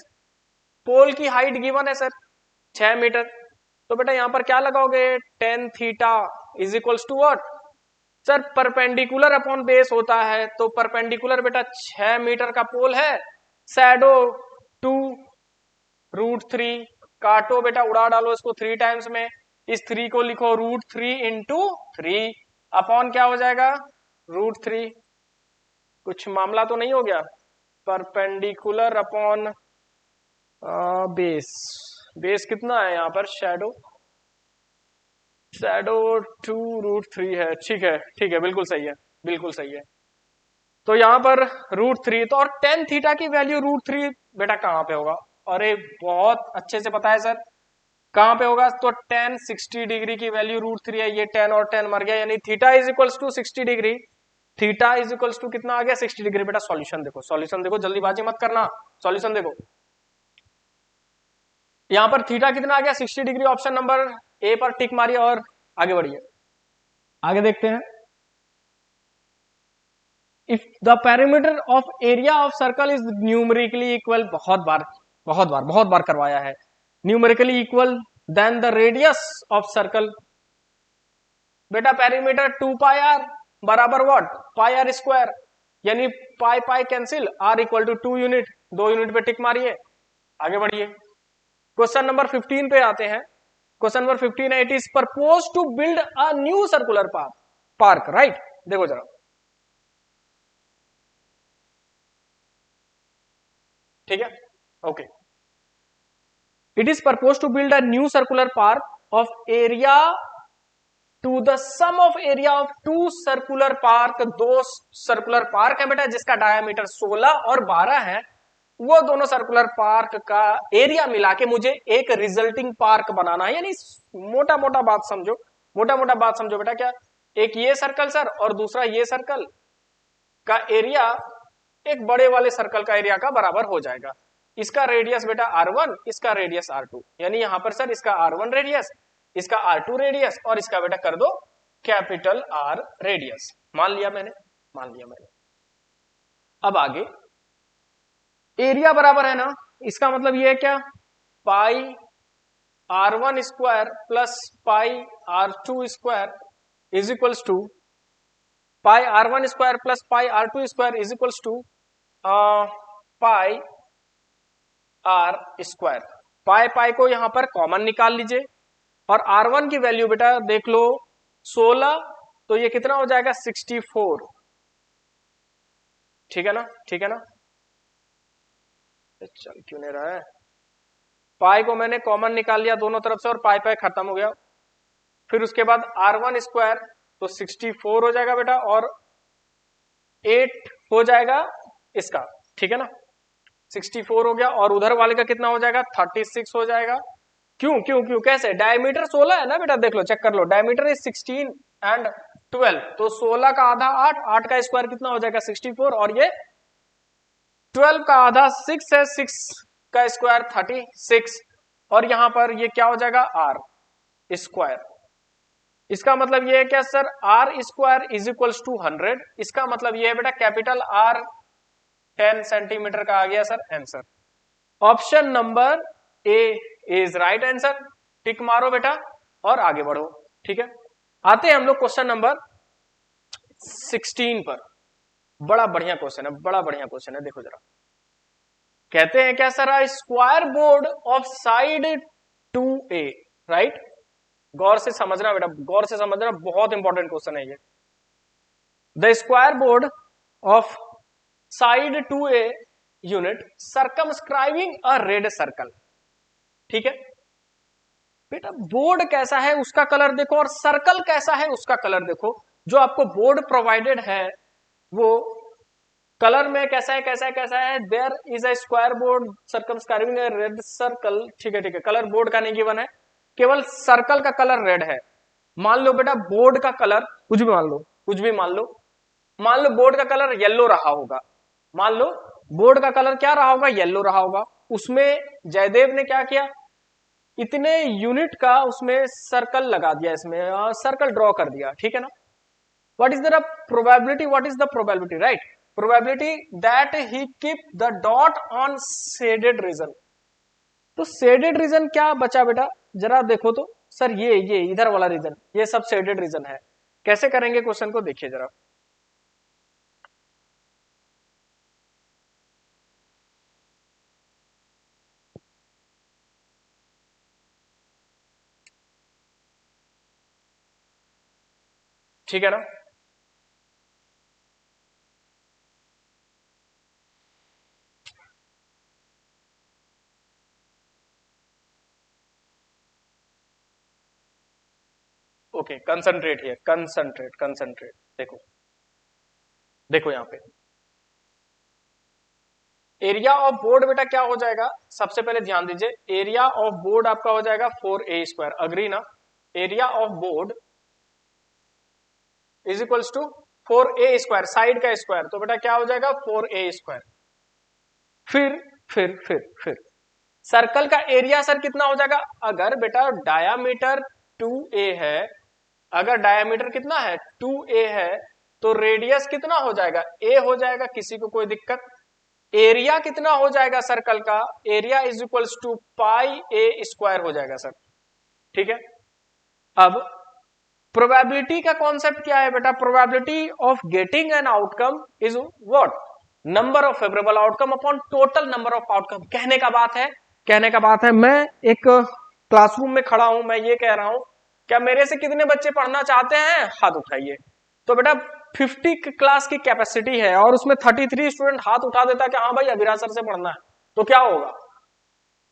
पोल की हाइट गिवन है सर 6 मीटर, तो बेटा यहां पर क्या लगाओगे, tan theta is equals to what sir, perpendicular upon base होता है, तो परपेंडिकुलर बेटा 6 मीटर का पोल है, शैडो 2√3, काटो बेटा उड़ा डालो इसको 3 टाइम्स में, इस 3 को लिखो √3 इंटू 3 अपॉन क्या हो जाएगा √3, कुछ मामला तो नहीं हो गया, परपेंडिकुलर अपॉन बेस, बेस कितना है यहाँ पर, शैडो 2√3 है, ठीक है बिल्कुल सही है। तो यहाँ पर √3, तो और टेन थीटा की वैल्यू √3 बेटा कहाँ पे होगा, अरे बहुत अच्छे से पता है सर, कहाँ पे होगा, तो टेन 60 डिग्री की वैल्यू √3 है, ये 10 और 10 मर गया, यानी theta is equals to 60 degree, theta is equals to कितना आ गया 60 डिग्री। बेटा सॉल्यूशन देखो जल्दीबाजी मत करना, सॉल्यूशन देखो, यहां पर थीटा कितना आ गया 60 डिग्री, ऑप्शन नंबर ए पर टिक मारिए और आगे बढ़िए, आगे देखते हैं। If the perimeter of area of circle is numerically equal, बहुत बार करवाया है, numerically equal then the radius of circle, बेटा पेरीमीटर 2 पाई आर बराबर व्हाट, पाई आर स्क्वायर, यानी pi pi cancel, r equal to 2 unit, 2 unit पे tick मारिए, आगे बढ़िए। क्वेश्चन नंबर 15 पे आते हैं, क्वेश्चन नंबर 15 है, it is propose to build a new circular park, right, देखो जरा, ठीक है, okay, it is propose to build a new circular park of area to the sum of area of 2 circular park, 2 circular park है बेटा जिसका diameter 16 और 12 है, वो दोनों सर्कुलर पार्क का एरिया मिला के मुझे एक रिजल्टिंग पार्क बनाना है, यानी मोटा मोटा बात समझो बेटा, क्या एक ये सर्कल सर और दूसरा ये सर्कल का एरिया एक बड़े वाले सर्कल का एरिया का बराबर हो जाएगा, इसका रेडियस बेटा R1, इसका रेडियस R2, यानी यहां पर सर इसका R1 रेडियस, इसका R2 रेडियस, और इसका बेटा कर दो कैपिटल R रेडियस, मान लिया मैंने। अब आगे एरिया बराबर है ना, इसका मतलब ये है क्या, pi R1 square plus pi R2 square is equals to pi R1 square plus pi R2 square is equals to pi R square, pi को यहां पर कॉमन निकाल लीजिए, और R1 की वैल्यू बेटा देख लो 16, तो ये कितना हो जाएगा 64, ठीक है ना, चल क्यों नहीं रहा है, पाई को मैंने कॉमन निकाल लिया दोनों तरफ से और पाई खत्म हो गया, फिर उसके बाद R1 स्क्वायर तो 64 हो जाएगा बेटा, और 8 हो जाएगा इसका, ठीक है ना, 64 हो गया, और उधर वाले का कितना हो जाएगा 36 हो जाएगा, क्यों कैसे, डायमीटर 16 है ना बेटा, देख लो चेक कर लो, डायमीटर इज 16 एंड 12, तो 16 का आधा 8, 8 का स्क्वायर कितना हो जाएगा 64, और ये 12 का आधा 6 है, 6 का स्क्वायर 36, और यहां पर ये क्या हो जाएगा R स्क्वायर, इसका मतलब ये है क्या sir, R square is equals to 100, इसका मतलब ये है बेटा कैपिटल R 10 सेंटीमीटर का आ गया sir answer, option number A is right answer, tick मारो बेटा और आगे बढ़ो, ठीक है। आते हैं हम लोग क्वेश्चन नंबर 16 पर, बड़ा बढ़िया क्वेश्चन है, देखो जरा, कहते हैं क्या sir, square board of side 2A, right, गौर से समझना बेटा, बहुत इंपॉर्टेंट क्वेश्चन है ये, the square board of side 2A unit circumscribing a red circle, ठीक है बेटा, बोर्ड कैसा है उसका कलर देखो, और सर्कल कैसा है उसका कलर देखो, जो आपको बोर्ड प्रोवाइडेड है वो कलर में कैसा है, there is a square board circumscribing a red circle, ठीक है, कलर बोर्ड का नहीं गिवन है, केवल सर्कल का कलर रेड है, मान लो बेटा बोर्ड का कलर कुछ भी मान लो बोर्ड का कलर येलो रहा होगा, मान लो बोर्ड का कलर क्या रहा होगा, येलो रहा होगा, उसमें जयदेव ने क्या किया, इतने यूनिट का उसमें सर्कल लगा दिया, इसमें सर्कल ड्रॉ कर दिया, ठीक है ना, what is the probability, what is the probability, right? Probability that he keep the dot on shaded region. तो shaded region क्या बचा बेटा, जरा देखो तो सर, ये इधर वाला रीजन, ये सब shaded region है. कैसे करेंगे क्वेश्चन को देखिए जरा. ठीक है ना? Okay, concentrate here, concentrate. देखो देखो यहां पे एरिया ऑफ बोर्ड बेटा क्या हो जाएगा, सबसे पहले ध्यान दीजिए, एरिया ऑफ बोर्ड आपका हो जाएगा 4a². अग्री ना? Area of board is equals to 4a², side का स्क्वायर, तो बेटा क्या हो जाएगा 4a². फिर सर्कल का एरिया सर कितना हो जाएगा, अगर बेटा डायामीटर 2a है, अगर डायामीटर कितना है 2a है, तो रेडियस कितना हो जाएगा, a हो जाएगा. किसी को कोई दिक्कत? एरिया कितना हो जाएगा सर्कल का, area is equals to πa² हो जाएगा सर. ठीक है. अब प्रोबेबिलिटी का कॉन्सेप्ट क्या है बेटा, probability of getting an outcome is what, number of favourable outcome upon total number of outcome. कहने का बात है, मैं एक क्लासरूम में खड़ा हूं, मैं ये कह रहा हूं, क्या मेरे से कितने बच्चे पढ़ना चाहते हैं, हाथ उठाइए. तो बेटा 50 क्लास की कैपेसिटी है और उसमें 33 स्टूडेंट हाथ उठा देता है कि हाँ भाई अभिराज सर से पढ़ना है, तो क्या होगा,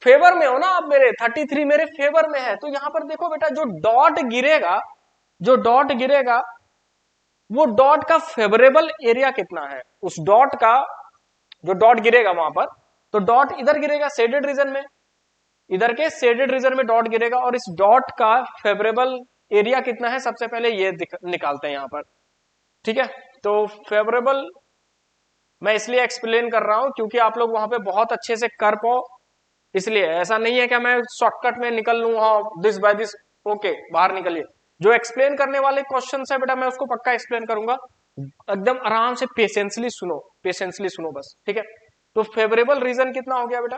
फेवर में हो ना आप मेरे, 33 मेरे फेवर में है. तो यहां पर देखो बेटा, जो डॉट गिरेगा वो डॉट का फेवरेबल एरिया कितना है, उस डॉट का, जो डॉट गिरेगा वहां पर, तो डॉट इधर गिरेगा शेडेड रीजन में, इधर के शेडेड रीजन में डॉट गिरेगा, और इस डॉट का फेवरेबल एरिया कितना है, सबसे पहले ये निकालते हैं यहां पर. ठीक है. तो फेवरेबल मैं इसलिए एक्सप्लेन कर रहा हूं क्योंकि आप लोग वहां पे बहुत अच्छे से कर पाओ, इसलिए ऐसा नहीं है कि मैं शॉर्टकट में निकल लूं, हाँ दिस बाय दिस, ओके बाहर निकलिए. जो एक्सप्लेन करने वाले क्वेश्चन है बेटा, मैं उसको पक्का एक्सप्लेन करूंगा, एकदम आराम से पेशेंसली सुनो बस. ठीक है. तो फेवरेबल रीजन कितना हो गया बेटा,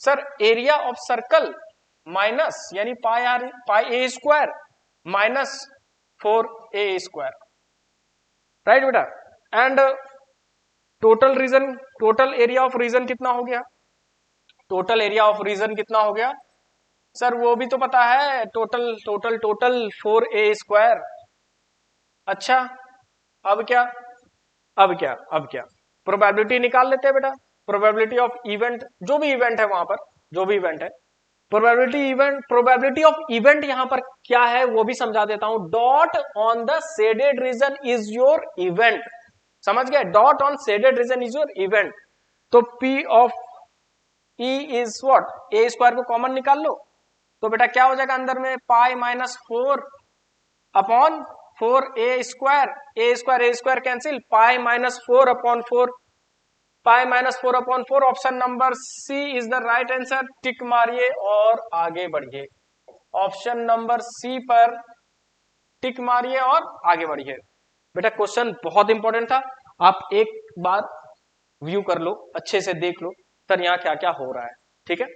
sir area of circle minus, यानी πa² माइनस 4a², राइट बेटा. And total area of region कितना हो गया, टोटल एरिया ऑफ रीजन कितना हो गया सर, वो भी तो पता है, टोटल 4a². अच्छा, अब क्या प्रोबेबिलिटी निकाल लेते हैं बेटा, प्रोबेबिलिटी ऑफ इवेंट, जो भी इवेंट है वहां पर, जो भी इवेंट है, प्रोबेबिलिटी ऑफ इवेंट यहां पर क्या है वो भी समझा देता हूं. Dot on the shaded region is your event, समझ गए, dot on shaded region is your event. तो P of E is what, a² को कॉमन निकाल लो, तो बेटा क्या हो जाएगा अंदर में, π-4 upon 4a², cancel, π-4 upon 4, π-4 upon 4. Option number C is the right answer. Tick मारिए और आगे बढ़िए, ऑप्शन नंबर सी पर टिक मारिए और आगे बढ़िए. बेटा क्वेश्चन बहुत इंपॉर्टेंट था, आप एक बार व्यू कर लो, अच्छे से देख लो सर यहाँ क्या क्या हो रहा है. ठीक है.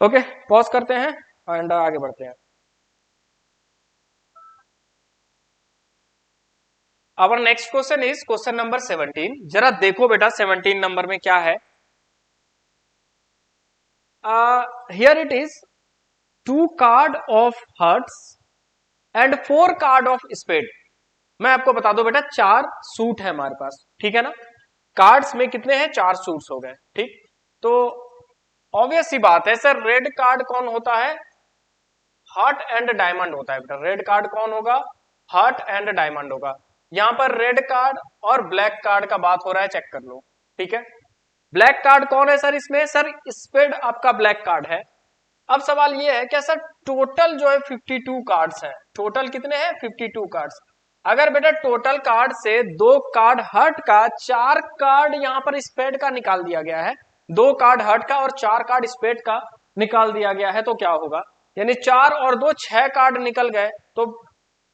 ओके, पॉज करते हैं एंड आगे बढ़ते हैं. Our next question is question number 17. जरा देखो बेटा 17 नंबर में क्या है. Here it is 2 card of hearts and 4 card of spade. मैं आपको बता दो बेटा 4 सूट है हमारे पास, ठीक है ना. कार्ड्स में कितने हैं, 4 सूट्स हो गए. ठीक, तो ऑब्वियस सी बात है सर, रेड कार्ड कौन होता है, हार्ट एंड डायमंड होता है बेटा. रेड कार्ड कौन होगा, हार्ट एंड डायमंड होगा. यहां पर रेड कार्ड और ब्लैक कार्ड का बात हो रहा है, चेक कर लो. ठीक है. ब्लैक कार्ड कौन है सर इसमें, सर स्पेड आपका ब्लैक कार्ड है. अब सवाल ये है क्या सर, टोटल जो है 52 कार्ड्स हैं, टोटल कितने हैं 52 कार्ड्स. अगर बेटा टोटल कार्ड से 2 कार्ड हर्ट का, 4 कार्ड यहां पर स्पेड का निकाल दिया गया है, 2 कार्ड हर्ट का और 4 कार्ड स्पेड का निकाल दिया गया है, तो क्या होगा, यानी 4 और 2 6 कार्ड निकल गए, तो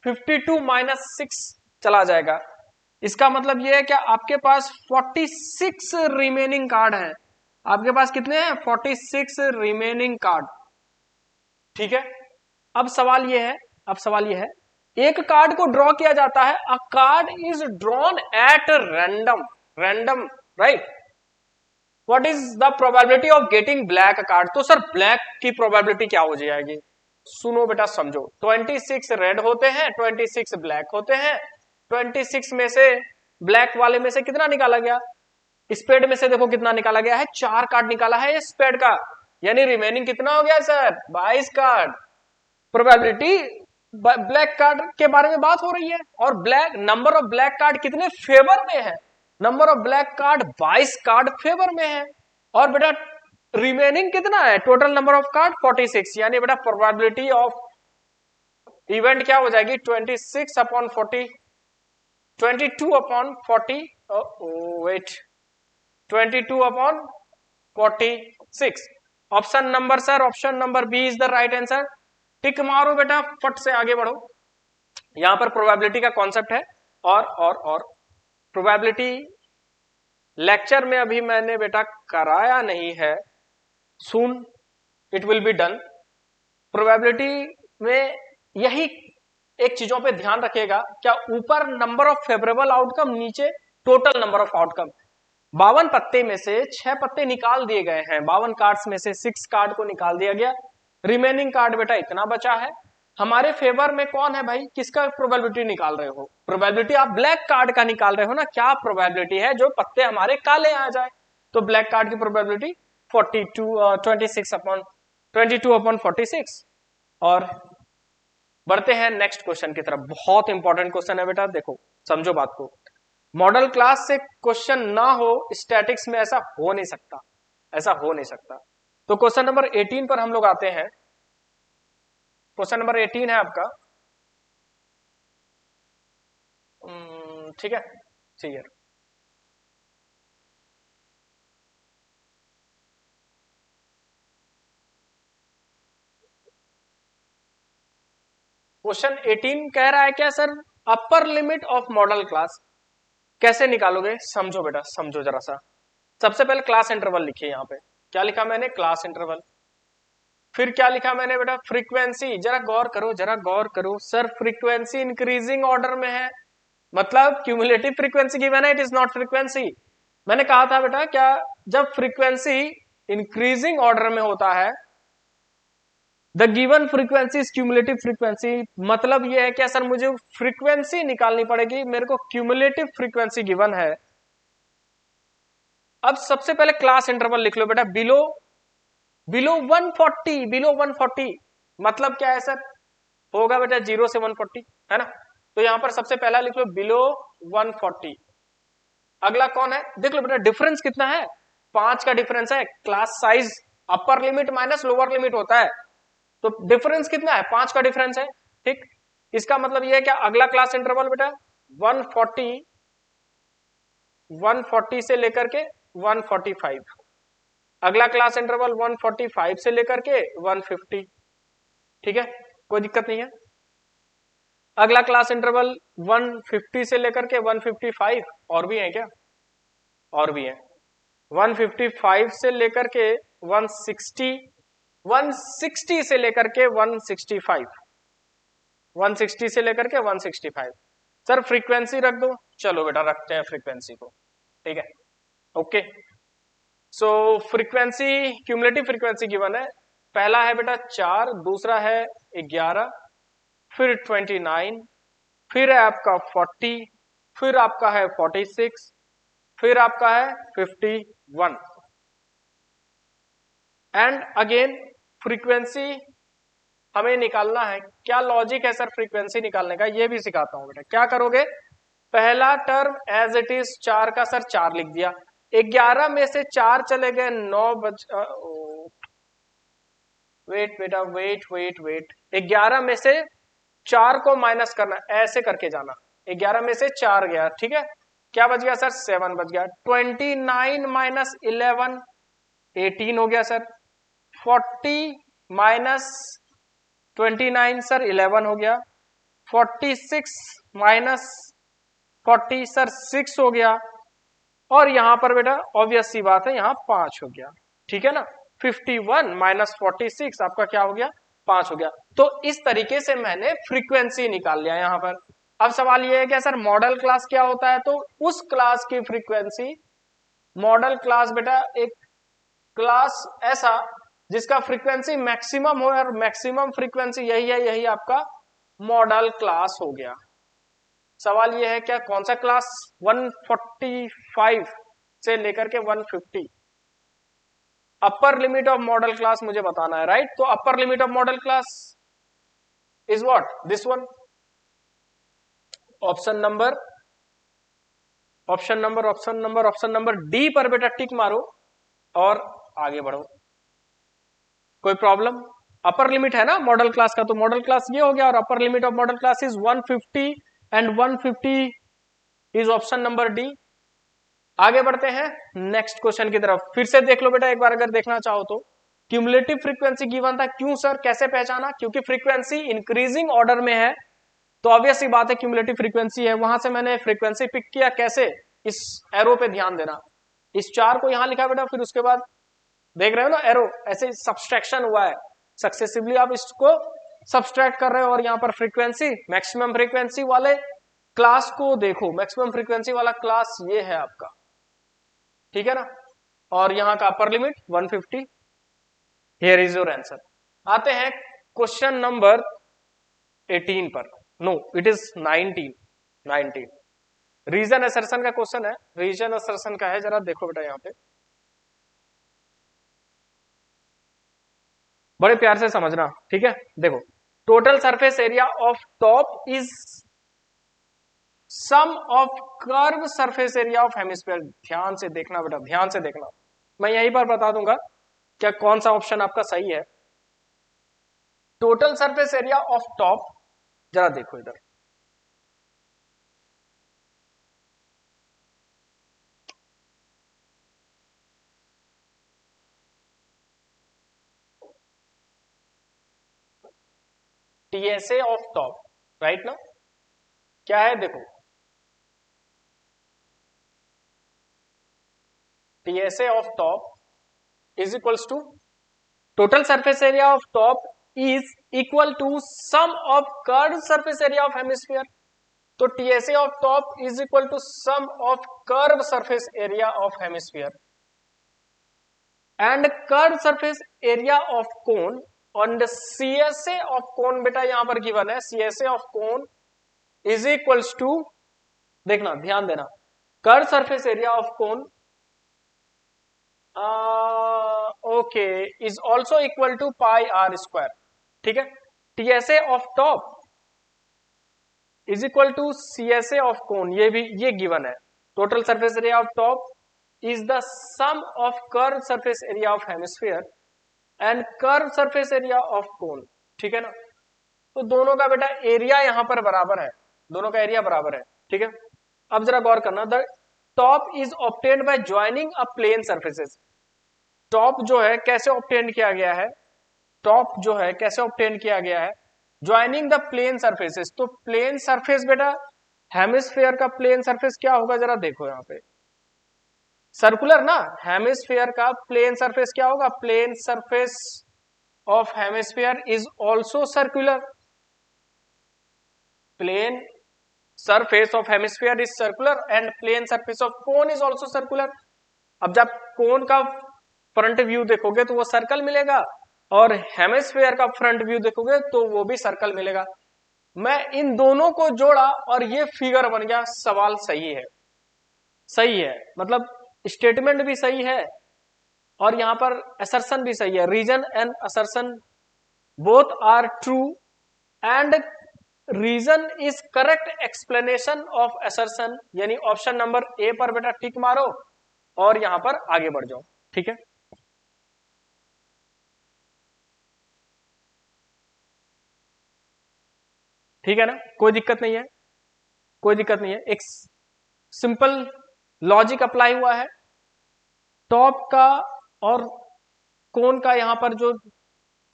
52 माइनस 6 चला जाएगा। इसका मतलब यह है कि आपके पास 46 रिमेनिंग कार्ड है। आपके पास कितने हैं? 46 रिमेनिंग कार्ड। ठीक है, अब सवाल यह है एक कार्ड को ड्रॉ किया जाता है, अ card is drawn at random right. What is the probability of getting black card? तो सर ब्लैक की प्रोबेबिलिटी क्या हो जाएगी? सुनो बेटा समझो, 26 रेड होते हैं, 26 ब्लैक होते हैं। 26 में से ब्लैक वाले में से कितना निकाला गया? स्पेड में से देखो कितना निकाला गया है, 4 कार्ड निकाला है स्पेड का, यानी रिमेनिंग कितना हो गया sir? 22 card. Probability black card के बारे में बात हो रही है, और black number of black card कितने फेवर में है? Number of black card 22 card favour में है। और बेटा रिमेनिंग कितना है? टोटल नंबर ऑफ कार्ड 46, यानी बेटा प्रोबेबिलिटी ऑफ इवेंट क्या हो जाएगी? 26 upon 40, 22 upon 40, wait 22 upon 46। Option number sir, option number B is the right answer. Tick मारो बेटा, फट से आगे बढ़ो। यहां पर प्रोबेबिलिटी का कॉन्सेप्ट है, और प्रोबेबिलिटी लेक्चर में अभी मैंने बेटा कराया नहीं है, soon it will be done. Probability में यही एक चीजों पे ध्यान रखिएगा, क्या ऊपर नंबर ऑफ फेवरेबल आउटकम, नीचे टोटल नंबर ऑफ आउटकम। 52 पत्ते में से 6 पत्ते निकाल दिए गए हैं, 52 कार्ड्स में से 6 कार्ड को निकाल दिया गया, रिमेनिंग कार्ड बेटा इतना बचा है। हमारे फेवर में कौन है भाई? किसका प्रोबेबिलिटी निकाल रहे हो? प्रोबेबिलिटी आप ब्लैक कार्ड का निकाल रहे हो ना। क्या प्रोबेबिलिटी है जो पत्ते हमारे काले आ जाए? तो ब्लैक कार्ड की प्रोबेबिलिटी 22 अपॉन 46। और बढ़ते हैं नेक्स्ट क्वेश्चन की तरफ। बहुत इंपॉर्टेंट क्वेश्चन है बेटा, देखो समझो बात को। मॉडल क्लास से क्वेश्चन ना हो स्टैटिक्स में, ऐसा हो नहीं सकता, ऐसा हो नहीं सकता। तो क्वेश्चन नंबर 18 पर हम लोग आते हैं। क्वेश्चन नंबर 18 है आपका, ठीक है, ठीक है। क्वेश्चन 18 कह रहा है क्या sir? Upper limit of model class कैसे निकालोगे? समझो बेटा, समझो जरा सा। सबसे पहले क्लास इंटरवल लिखिए। यहां पे क्या लिखा मैंने? Class interval. फिर क्या लिखा मैंने बेटा? फ्रीक्वेंसी। जरा गौर करो, जरा गौर करो सर, फ्रीक्वेंसी इंक्रीजिंग ऑर्डर में है, मतलब क्यूमुलेटिव फ्रीक्वेंसी गिवन है, इट इज नॉट फ्रीक्वेंसी। मैंने कहा था बेटा, क्या जब फ्रीक्वेंसी इंक्रीजिंग ऑर्डर में होता है, the given frequency is cumulative frequency. मतलब यह है क्या सर, मुझे फ्रीक्वेंसी निकालनी पड़ेगी, मेरे को क्यूमुलेटिव फ्रीक्वेंसी गिवन है। अब सबसे पहले क्लास इंटरवल लिख लो बेटा, बिलो 140, बिलो 140 मतलब क्या है सर? होगा बेटा 0 से 140, है ना। तो यहां पर सबसे पहला लिख लो बिलो 140। अगला कौन है? देख लो बेटा डिफरेंस कितना है, 5 का डिफरेंस है। Class size upper limit minus lower limit होता है, तो डिफरेंस कितना है? 5 का डिफरेंस है। ठीक, इसका मतलब यह है क्या? अगला क्लास इंटरवल बेटा 140 से लेकर के 145। अगला क्लास इंटरवल 145 से लेकर के 150। ठीक है, कोई दिक्कत नहीं है। अगला क्लास इंटरवल 150 से लेकर के 155। और भी है क्या? और भी है। 155 से लेकर के 160, 160 से लेकर के 165, 160 से लेकर के 165। सर फ्रीक्वेंसी रख दो। चलो बेटा रखते हैं फ्रीक्वेंसी को, ठीक है, ओके। सो फ्रीक्वेंसी, क्यूमुलेटिव फ्रीक्वेंसी गिवन है। पहला है बेटा 4, दूसरा है 11, फिर 29, फिर है आपका 40, फिर आपका है 46, फिर आपका है 51। एंड अगेन फ्रीक्वेंसी हमें निकालना है। क्या लॉजिक है सर फ्रीक्वेंसी निकालने का, ये भी सिखाता हूं बेटा। क्या करोगे? पहला टर्म एज इट इज 4 का सर 4 लिख दिया, 11 में से 4 चले गए 9 वेट बेटा, वेट 11 में से 4 को माइनस करना, ऐसे करके जाना। 11 में से 4 गया, ठीक है, क्या बच गया सर? 7 बच गया। 29 माइनस 11 18 हो गया सर। 40 माइनस 29 सर 11 हो गया। 46 माइनस 40 सर 6 हो गया, और यहां पर बेटा ऑब्वियस सी बात है यहां 5 हो गया, ठीक है ना। 51 माइनस 46 आपका क्या हो गया, 5 हो गया। तो इस तरीके से मैंने फ्रीक्वेंसी निकाल लिया यहां पर। अब सवाल ये है कि सर मॉडल क्लास क्या होता है, तो उस क्लास की फ्रीक्वेंसी, मॉडल क्लास बेटा एक क्लास ऐसा जिसका फ्रीक्वेंसी मैक्सिमम हो, और मैक्सिमम फ्रीक्वेंसी यही है, यही आपका मॉडल क्लास हो गया। सवाल यह है क्या कौन सा क्लास, 145 से लेकर के 150, upper limit of model class मुझे बताना है, राइट। तो upper limit of model class is what, this one. Option number D पर बेटा टिक मारो और आगे बढ़ो। कोई प्रॉब्लम, अपर लिमिट है ना मॉडल क्लास का, तो मॉडल क्लास ये हो गया, और upper limit of model class is 150 and 150 is option number D. आगे बढ़ते हैं नेक्स्ट क्वेश्चन की तरफ। फिर से देख लो बेटा एक बार अगर देखना चाहो तो। क्यूमुलेटिव फ्रीक्वेंसी गिवन था, क्यों सर, कैसे पहचाना, क्योंकि फ्रीक्वेंसी इंक्रीजिंग ऑर्डर में है, तो ऑब्वियस ही बात है क्यूमुलेटिव फ्रीक्वेंसी है। वहां से मैंने फ्रीक्वेंसी पिक किया, कैसे, इस एरो पे ध्यान देना, इस 4 को यहां लिखा बेटा, फिर उसके बाद देख रहे हो ना एरो, ऐसे सब्सट्रैक्शन हुआ है, सक्सेसिवली आप इसको सब्सट्रैक्ट कर रहे हो, और यहाँ पर फ्रीक्वेंसी, मैक्सिमम फ्रीक्वेंसी वाले क्लास को देखो, मैक्सिमम फ्रीक्वेंसी वाला क्लास ये है आपका, ठीक है ना, और यहाँ का upper limit 150। Here is your answer. आते हैं क्वेश्चन नंबर 18 पर, no it is 19 reason assertion का क्वेश्चन है, रीजन असर्शन का है, जरा देखो बेटा यहाँ पे बड़े प्यार से समझना, ठीक है। देखो, total surface area of top is sum of curve surface area of hemisphere. ध्यान से देखना बेटा, ध्यान से देखना, मैं यहीं पर बता दूंगा क्या कौन सा ऑप्शन आपका सही है। Total surface area of top, जरा देखो इधर, टीएसए ऑफ टॉप, राइट ना, क्या है देखो, TSA of top is equals to total surface area of top is equal to sum of curve surface area of hemisphere. तो TSA of top is equal to sum of curve surface area of hemisphere and curve surface area of cone on the CSA of cone, बेटा यहां पर given है CSA of cone is equals to, देखना ध्यान देना, curve surface area of cone okay is also equal to pi r square, ठीक है। TSA of top is equal to CSA of cone, ये भी ये गिवन है, total surface area of top is the sum of curve surface area of hemisphere and curve surface area of cone, ठीक है ना। तो दोनों का बेटा एरिया यहां पर बराबर है, दोनों का एरिया बराबर है, ठीक है। अब जरा गौर करना, the top is obtained by joining a plane surfaces. Top जो है कैसे ऑब्टेन किया गया है, टॉप जो है कैसे ऑब्टेन किया गया है, ज्वाइनिंग द प्लेन सरफेसेस। तो प्लेन सरफेस बेटा, हेमिस्फीयर का प्लेन सरफेस क्या होगा, जरा देखो यहाँ पे, सर्कुलर ना, हेमिस्फीयर का प्लेन सरफेस क्या होगा, plane surface of hemisphere is also circular, plane surface of hemisphere is circular and plane surface of cone is also circular. अब जब कोन का फ्रंट व्यू देखोगे तो वो सर्कल मिलेगा, और हेमिस्फीयर का फ्रंट व्यू देखोगे तो वो भी सर्कल मिलेगा। मैं इन दोनों को जोड़ा और ये फिगर बन गया। सवाल सही है, सही है, मतलब स्टेटमेंट भी सही है और यहां पर असर्शन भी सही है। Reason and assertion both are true and reason is correct explanation of assertion, यानी ऑप्शन नंबर ए पर बेटा टिक मारो और यहां पर आगे बढ़ जाओ, ठीक है। ठीक है ना, कोई दिक्कत नहीं है, कोई दिक्कत नहीं है, एक सिंपल लॉजिक अप्लाई हुआ है। टॉप का और कोन का यहां पर जो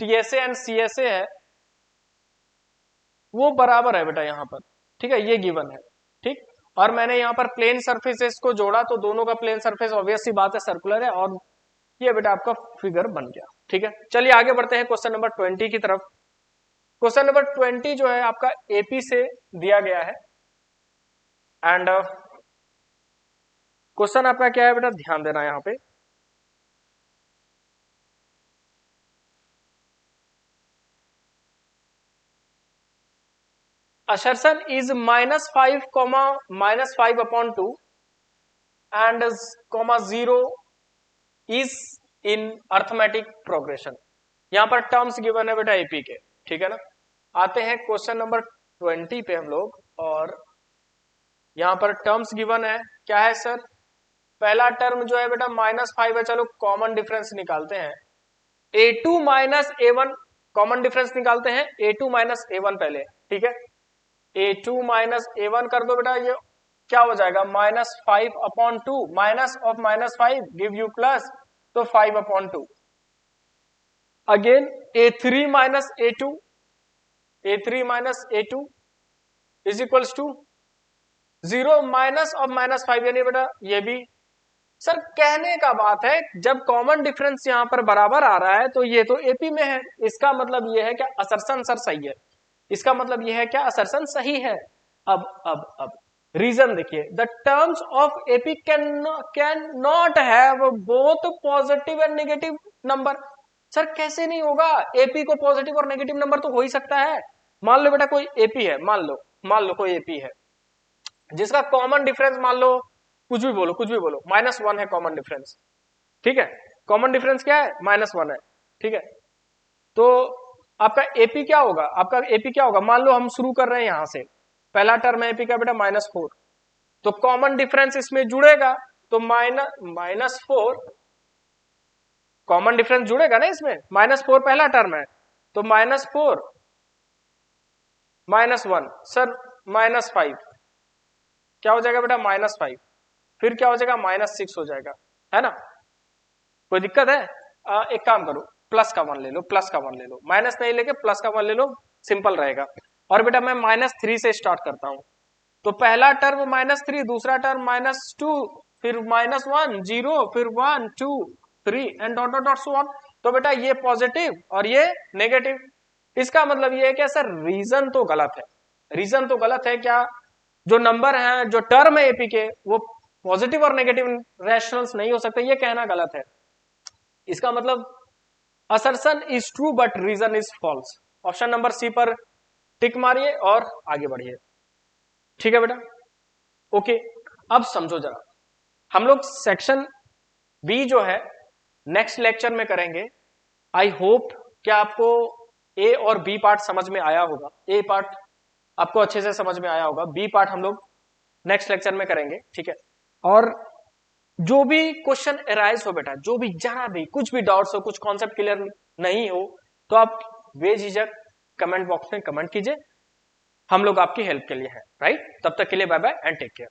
टीएसए एंड सीएसए है, वो बराबर है बेटा यहाँ पर, ठीक है, ये गिवन है, ठीक। और मैंने यहाँ पर प्लेन सरफेसेस को जोड़ा तो दोनों का प्लेन सरफेस ऑब्वियस सी बात है सर्कुलर है, और ये बेटा आपका फिगर बन गया, ठीक है। चलिए आगे बढ़ते हैं क्वेश्चन नंबर 20 की तरफ। क्वेश्चन नंबर 20 जो है आपका एपी से दिया गया है, एंड क्वेश्चन आपका क्या है बेटा, ध्यान देना यहाँ पे। assertion is -5 -5/2 and comma 0 is in arithmetic progression। यहां पर टर्म्स गिवन है बेटा एपी के, ठीक है ना। आते हैं क्वेश्चन नंबर 20 पे हम लोग, और यहां पर टर्म्स गिवन है, क्या है सर, पहला टर्म जो है बेटा -5 है, चलो कॉमन डिफरेंस निकालते हैं, a2 minus a1 common difference निकालते हैं, a2 माइनस a1 पहले, ठीक है। a2 माइनस a1 कर दो बेटा, ये क्या हो जाएगा, -5/2, minus of -5 give you plus, तो 5/2। Again a3 minus a2, a3 minus a2 is equals to 0 minus of -5, यानी बेटा ये भी। सर कहने का बात है, जब कॉमन डिफरेंस यहां पर बराबर आ रहा है तो ये तो एपी में है, इसका मतलब ये है क्या असर्शन सर सही है, इसका मतलब ये है क्या असर्शन सही है। अब रीजन देखिए, the terms of AP can not have both positive and negative number. Sir कैसे नहीं होगा, एपी को पॉजिटिव और नेगेटिव नंबर तो हो ही सकता है। मान लो बेटा कोई एपी है, मान लो कोई एपी है जिसका कॉमन डिफरेंस, मान लो कुछ भी बोलो -1 है कॉमन डिफरेंस, ठीक है, कॉमन डिफरेंस क्या है, -1 है, ठीक है। तो आपका एपी क्या होगा, मान लो हम शुरू कर रहे हैं यहां से, पहला टर्म है एपी का बेटा -4, तो कॉमन डिफरेंस इसमें जुड़ेगा, तो -4 कॉमन डिफरेंस जुड़ेगा ना इसमें, -4 पहला टर्म है, तो -4 -1 सर -5 क्या हो जाएगा बेटा, -5, फिर क्या हो जाएगा, -6 हो जाएगा, है ना। कोई दिक्कत है, एक काम करो, प्लस का 1 ले लो, माइनस नहीं लेके प्लस का 1 ले लो, सिंपल रहेगा। और बेटा मैं -3 से स्टार्ट करता हूं, तो पहला टर्म -3, दूसरा टर्म -2, फिर -1 0, फिर 1 2 3 and dot dot dot so on. तो बेटा ये पॉजिटिव और ये नेगेटिव, इसका मतलब ये है कि सर रीजन तो गलत है, क्या जो नंबर है, जो टर्म है एपी के, वो पॉजिटिव और नेगेटिव रैशनल्स नहीं हो सकते, ये कहना गलत है। इसका मतलब assertion is true but reason is false. Option number C पर टिक मारिए और आगे बढ़िए, ठीक है बेटा, ओके। अब समझो जरा, हम लोग सेक्शन बी जो है नेक्स्ट लेक्चर में करेंगे। आई होप क्या आपको ए और बी पार्ट समझ में आया होगा, ए पार्ट आपको अच्छे से समझ में आया होगा, बी पार्ट हम लोग नेक्स्ट लेक्चर में करेंगे, ठीक है। और जो भी क्वेश्चन अराइज हो बेटा, जो भी जहां भी कुछ भी डाउट्स हो, कुछ कॉन्सेप्ट क्लियर नहीं हो, तो आप बेझिझक कमेंट बॉक्स में कमेंट कीजिए, हम लोग आपकी हेल्प के लिए हैं, राइट। तब तक के लिए bye bye and take care.